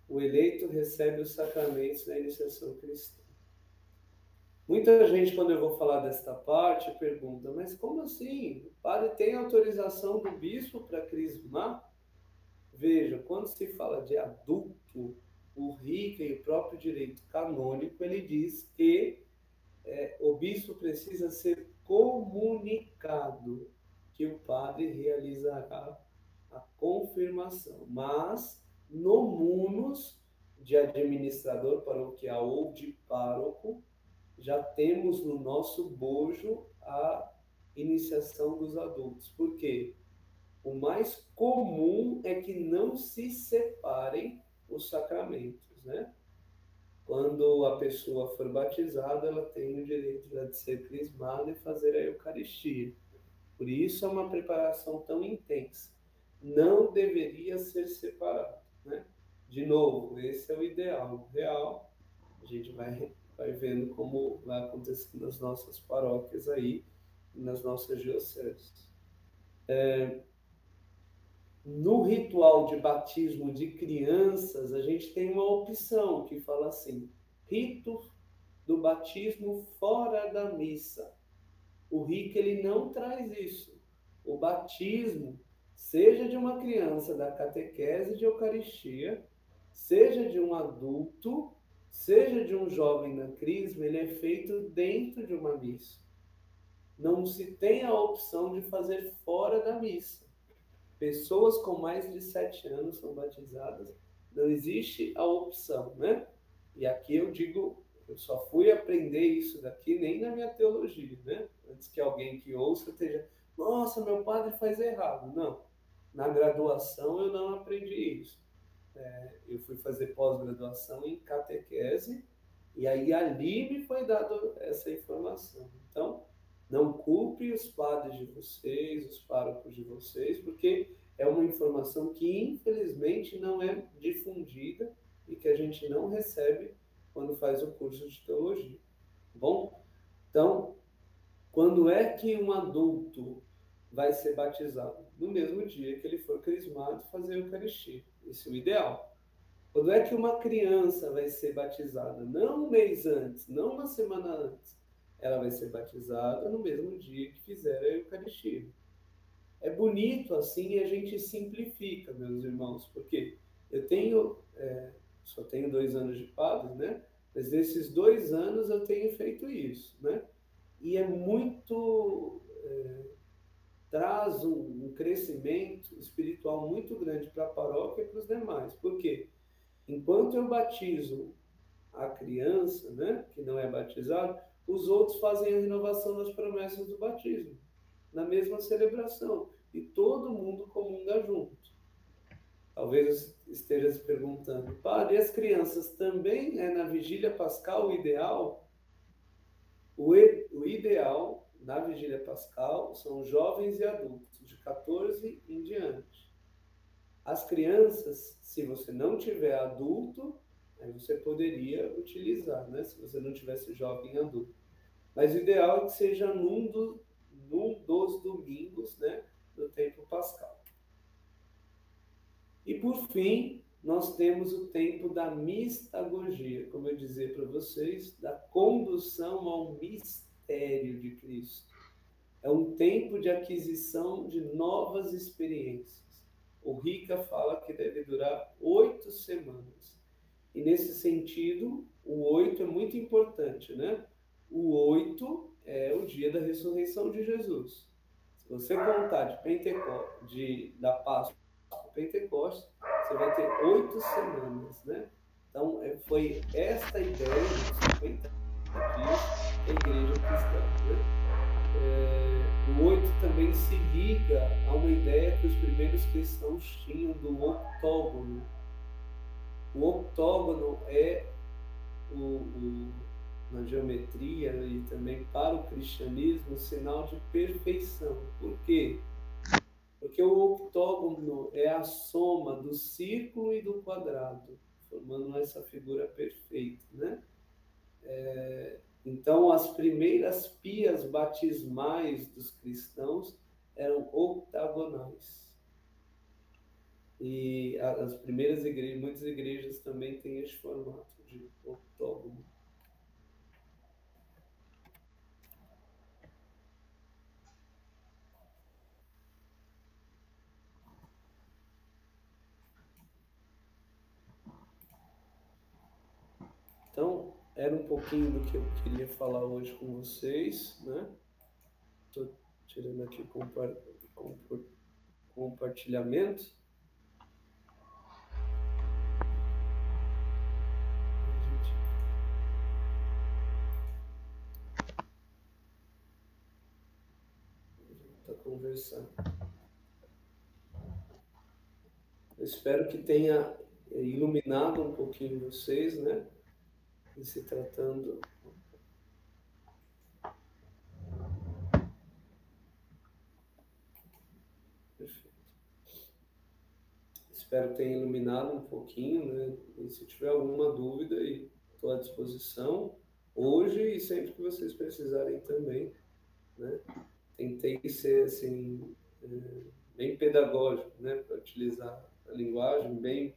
O eleito recebe os sacramentos da iniciação cristã. Muita gente, quando eu vou falar desta parte, pergunta, mas como assim? O padre tem autorização do bispo para crismar? Veja, quando se fala de adulto, o RICA e o próprio direito canônico, ele diz que o bispo precisa ser comunicado que o padre realizará a confirmação. Mas, no munus de administrador paroquial ou de pároco, já temos no nosso bojo a iniciação dos adultos. Por quê? O mais comum é que não se separem os sacramentos, né? Quando a pessoa for batizada, ela tem o direito de ser crismada e fazer a Eucaristia. Por isso é uma preparação tão intensa. Não deveria ser separado, né? De novo, esse é o ideal. O real, a gente vai vendo como vai acontecer nas nossas paróquias aí, nas nossas dioceses. No ritual de batismo de crianças, a gente tem uma opção que fala assim, rito do batismo fora da missa. O RIC, ele não traz isso. O batismo, seja de uma criança da catequese de Eucaristia, seja de um adulto, seja de um jovem na crisma, ele é feito dentro de uma missa. Não se tem a opção de fazer fora da missa. Pessoas com mais de 7 anos são batizadas. Não existe a opção, né? E aqui eu digo, eu só fui aprender isso daqui nem na minha teologia, né? Antes que alguém que ouça esteja, nossa, meu padre faz errado. Não. Na graduação eu não aprendi isso. Eu fui fazer pós-graduação em catequese e aí ali me foi dada essa informação. Então, não culpe os padres de vocês, os párocos de vocês, porque é uma informação que infelizmente não é difundida e que a gente não recebe quando faz o curso de teologia. Bom, então, quando é que um adulto vai ser batizado? No mesmo dia que ele for crismado, fazer a Eucaristia. Esse é o ideal. Quando é que uma criança vai ser batizada? Não um mês antes, não uma semana antes. Ela vai ser batizada no mesmo dia que fizer a Eucaristia. É bonito assim e a gente simplifica, meus irmãos, porque eu só tenho 2 anos de padre, né? Mas nesses 2 anos eu tenho feito isso, né? E é muito... traz um crescimento espiritual muito grande para a paróquia e para os demais. Por quê? Enquanto eu batizo a criança, né, que não é batizado, os outros fazem a renovação das promessas do batismo, na mesma celebração, e todo mundo comunga junto. Talvez esteja se perguntando, padre, e as crianças também na vigília pascal o ideal? O ideal na vigília pascal são jovens e adultos, de 14 em diante. As crianças, se você não tiver adulto, aí você poderia utilizar, né? Se você não tivesse jovem e adulto. Mas o ideal é que seja num dos domingos, né, do tempo pascal. E por fim, nós temos o tempo da mistagogia, como eu dizia para vocês, da condução ao mistério de Cristo. É um tempo de aquisição de novas experiências. O Rica fala que deve durar 8 semanas. E nesse sentido, o 8 é muito importante, né? O 8 é o dia da ressurreição de Jesus. Se você contar da Páscoa para Pentecostes, você vai ter 8 semanas, né? Então, foi esta ideia dos 50 dias da igreja cristã, né? O 8 também se liga a uma ideia que os primeiros cristãos tinham do octógono. O octógono é na geometria e também para o cristianismo, sinal de perfeição. Por quê? Porque o octógono é a soma do círculo e do quadrado, formando essa figura perfeita, né? Então, as primeiras pias batismais dos cristãos eram octagonais. E as primeiras igrejas, muitas igrejas também têm esse formato de octógono. Então, era um pouquinho do que eu queria falar hoje com vocês, né? Estou tirando aqui o compartilhamento. Está conversando. Eu espero que tenha iluminado um pouquinho vocês, né? Em se tratando. Perfeito. Espero que tenha iluminado um pouquinho, né? E se tiver alguma dúvida, estou à disposição hoje e sempre que vocês precisarem também, né? Tentei ser assim bem pedagógico, né? Para utilizar a linguagem bem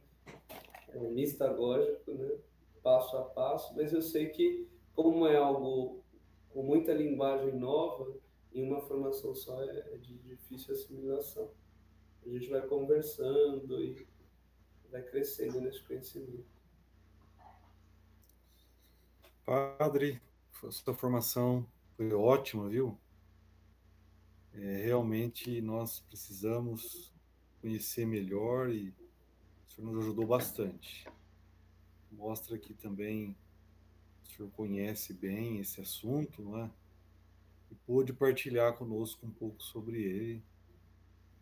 mistagógico, né? Passo a passo, mas eu sei que como é algo com muita linguagem nova, em uma formação só é de difícil assimilação. A gente vai conversando e vai crescendo nesse conhecimento. Padre, sua formação foi ótima, viu? Realmente nós precisamos conhecer melhor e o senhor nos ajudou bastante. Mostra que também o senhor conhece bem esse assunto, não é? E pôde partilhar conosco um pouco sobre ele.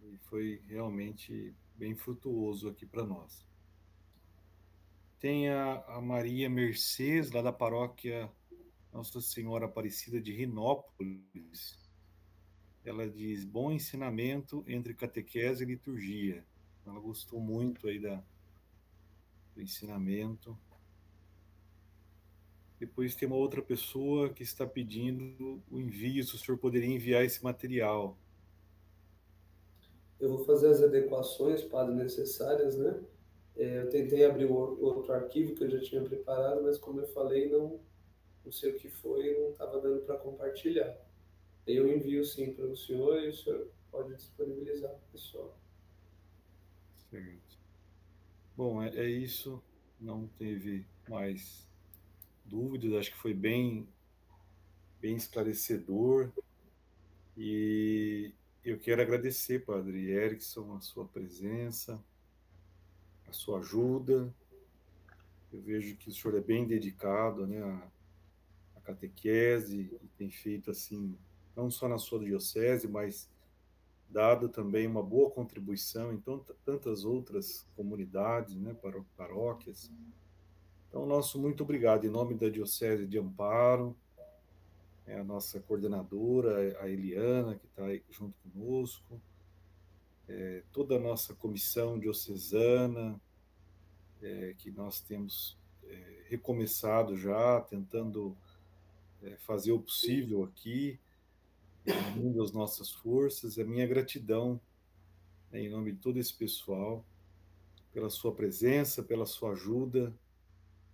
E foi realmente bem frutuoso aqui para nós. Tem a Maria Mercedes, lá da paróquia Nossa Senhora Aparecida de Rinópolis. Ela diz: bom ensinamento entre catequese e liturgia. Ela gostou muito aí do ensinamento. Depois tem uma outra pessoa que está pedindo o envio, se o senhor poderia enviar esse material. Eu vou fazer as adequações, padre, necessárias, né? Eu tentei abrir outro arquivo que eu já tinha preparado, mas como eu falei, não sei o que foi, não estava dando para compartilhar. Eu envio sim para o senhor e o senhor pode disponibilizar para o pessoal. Certo. Bom, é isso. Não teve mais dúvidas. Acho que foi bem esclarecedor. E eu quero agradecer, Padre Erickson, a sua presença, a sua ajuda. Eu vejo que o senhor é bem dedicado, né, à catequese e tem feito assim, não só na sua diocese, mas dado também uma boa contribuição em tantas outras comunidades, né, paróquias. Então, nosso muito obrigado em nome da Diocese de Amparo, a nossa coordenadora, a Eliana, que está aí junto conosco, toda a nossa comissão diocesana, que nós temos recomeçado já, tentando fazer o possível aqui, unindo as nossas forças. A minha gratidão, em nome de todo esse pessoal, pela sua presença, pela sua ajuda.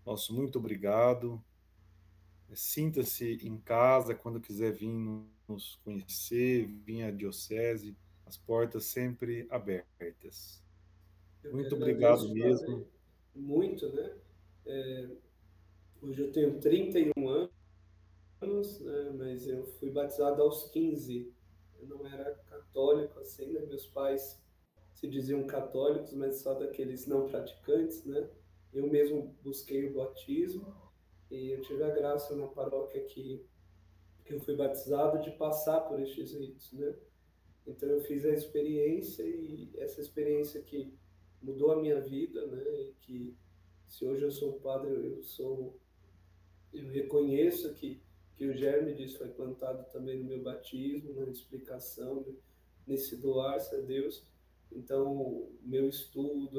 Nosso muito obrigado. Sinta-se em casa quando quiser vir nos conhecer, vir à Diocese, as portas sempre abertas. Muito obrigado mesmo. Muito, né? Hoje eu tenho 31 anos, né? Mas eu fui batizado aos 15. Eu não era católico assim, né? Meus pais se diziam católicos, mas só daqueles não praticantes, né? Eu mesmo busquei o batismo e eu tive a graça na paróquia que eu fui batizado de passar por estes ritos, né? Então eu fiz a experiência e essa experiência que mudou a minha vida, né? E que se hoje eu sou padre, eu sou Eu reconheço que o germe disso foi plantado também no meu batismo, na explicação, nesse doar-se a Deus. Então, meu estudo,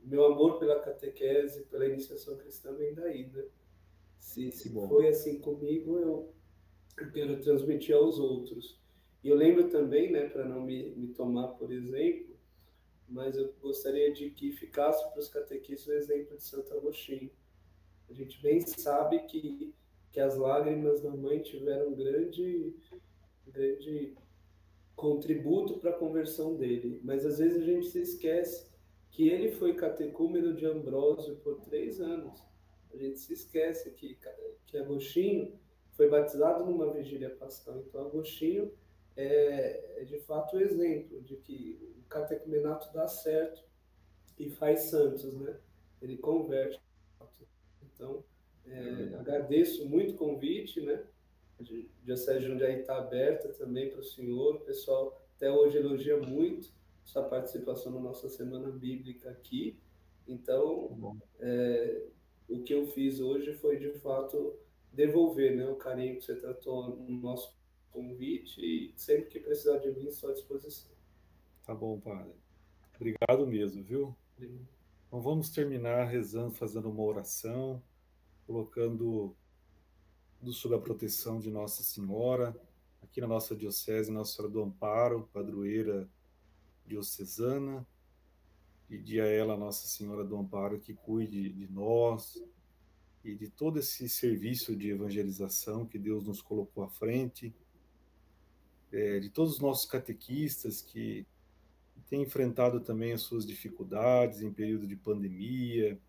meu amor pela catequese, pela iniciação cristã vem daí, né? Se foi assim comigo, eu quero transmitir aos outros. E eu lembro também, né, para não me tomar por exemplo, mas eu gostaria de que ficasse para os catequistas o exemplo de Santo Agostinho. A gente bem sabe que as lágrimas da mãe tiveram grande contributo para a conversão dele, mas às vezes a gente se esquece que ele foi catecúmeno de Ambrósio por 3 anos. A gente se esquece que Agostinho foi batizado numa vigília pascal. Então, Agostinho é de fato o exemplo de que o catecumenato dá certo e faz santos, né? Ele converte. Então, agradeço muito o convite, né? A Diocese de Jundiaí está aberta também para o senhor. O pessoal até hoje elogia muito sua participação na nossa Semana Bíblica aqui. Então, o que eu fiz hoje foi, de fato, devolver, né, o carinho que você tratou no nosso convite e sempre que precisar de mim, estou à disposição. Tá bom, padre. Obrigado mesmo, viu? Então vamos terminar rezando, fazendo uma oração, colocando tudo sob a proteção de Nossa Senhora, aqui na nossa diocese, Nossa Senhora do Amparo, padroeira diocesana, pedir a ela, Nossa Senhora do Amparo, que cuide de nós e de todo esse serviço de evangelização que Deus nos colocou à frente, de todos os nossos catequistas que têm enfrentado também as suas dificuldades em período de pandemia,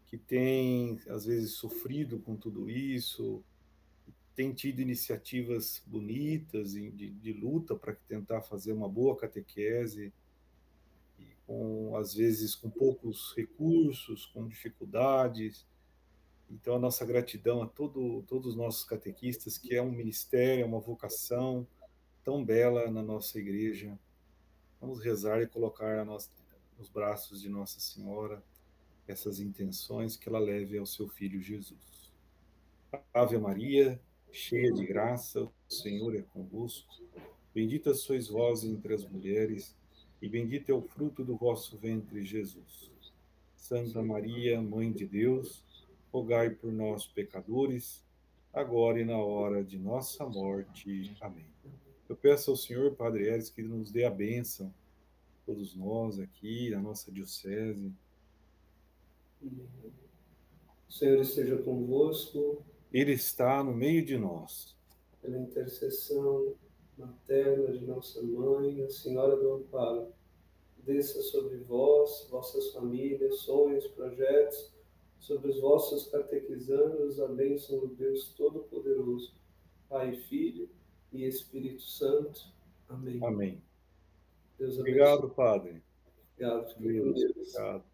que têm, às vezes, sofrido com tudo isso, tem tido iniciativas bonitas de luta para tentar fazer uma boa catequese, e às vezes com poucos recursos, com dificuldades. Então, a nossa gratidão a todos os nossos catequistas, que é um ministério, é uma vocação tão bela na nossa igreja. Vamos rezar e colocar nos braços de Nossa Senhora essas intenções, que ela leve ao seu Filho Jesus. Ave Maria, cheia de graça, o Senhor é convosco. Bendita sois vós entre as mulheres, e bendito é o fruto do vosso ventre, Jesus. Santa Maria, Mãe de Deus, rogai por nós, pecadores, agora e na hora de nossa morte. Amém. Eu peço ao Senhor, Padre Eres, que nos dê a bênção, todos nós aqui, na nossa diocese. O Senhor esteja convosco. Ele está no meio de nós. Pela intercessão materna de nossa Mãe, a Senhora do Amparo, desça sobre vós, vossas famílias, sonhos, projetos, sobre os vossos catequizandos, a bênção do Deus Todo-Poderoso, Pai, Filho e Espírito Santo. Amém. Amém. Deus abençoe. Obrigado, Padre. Obrigado. Fique com Deus. Obrigado.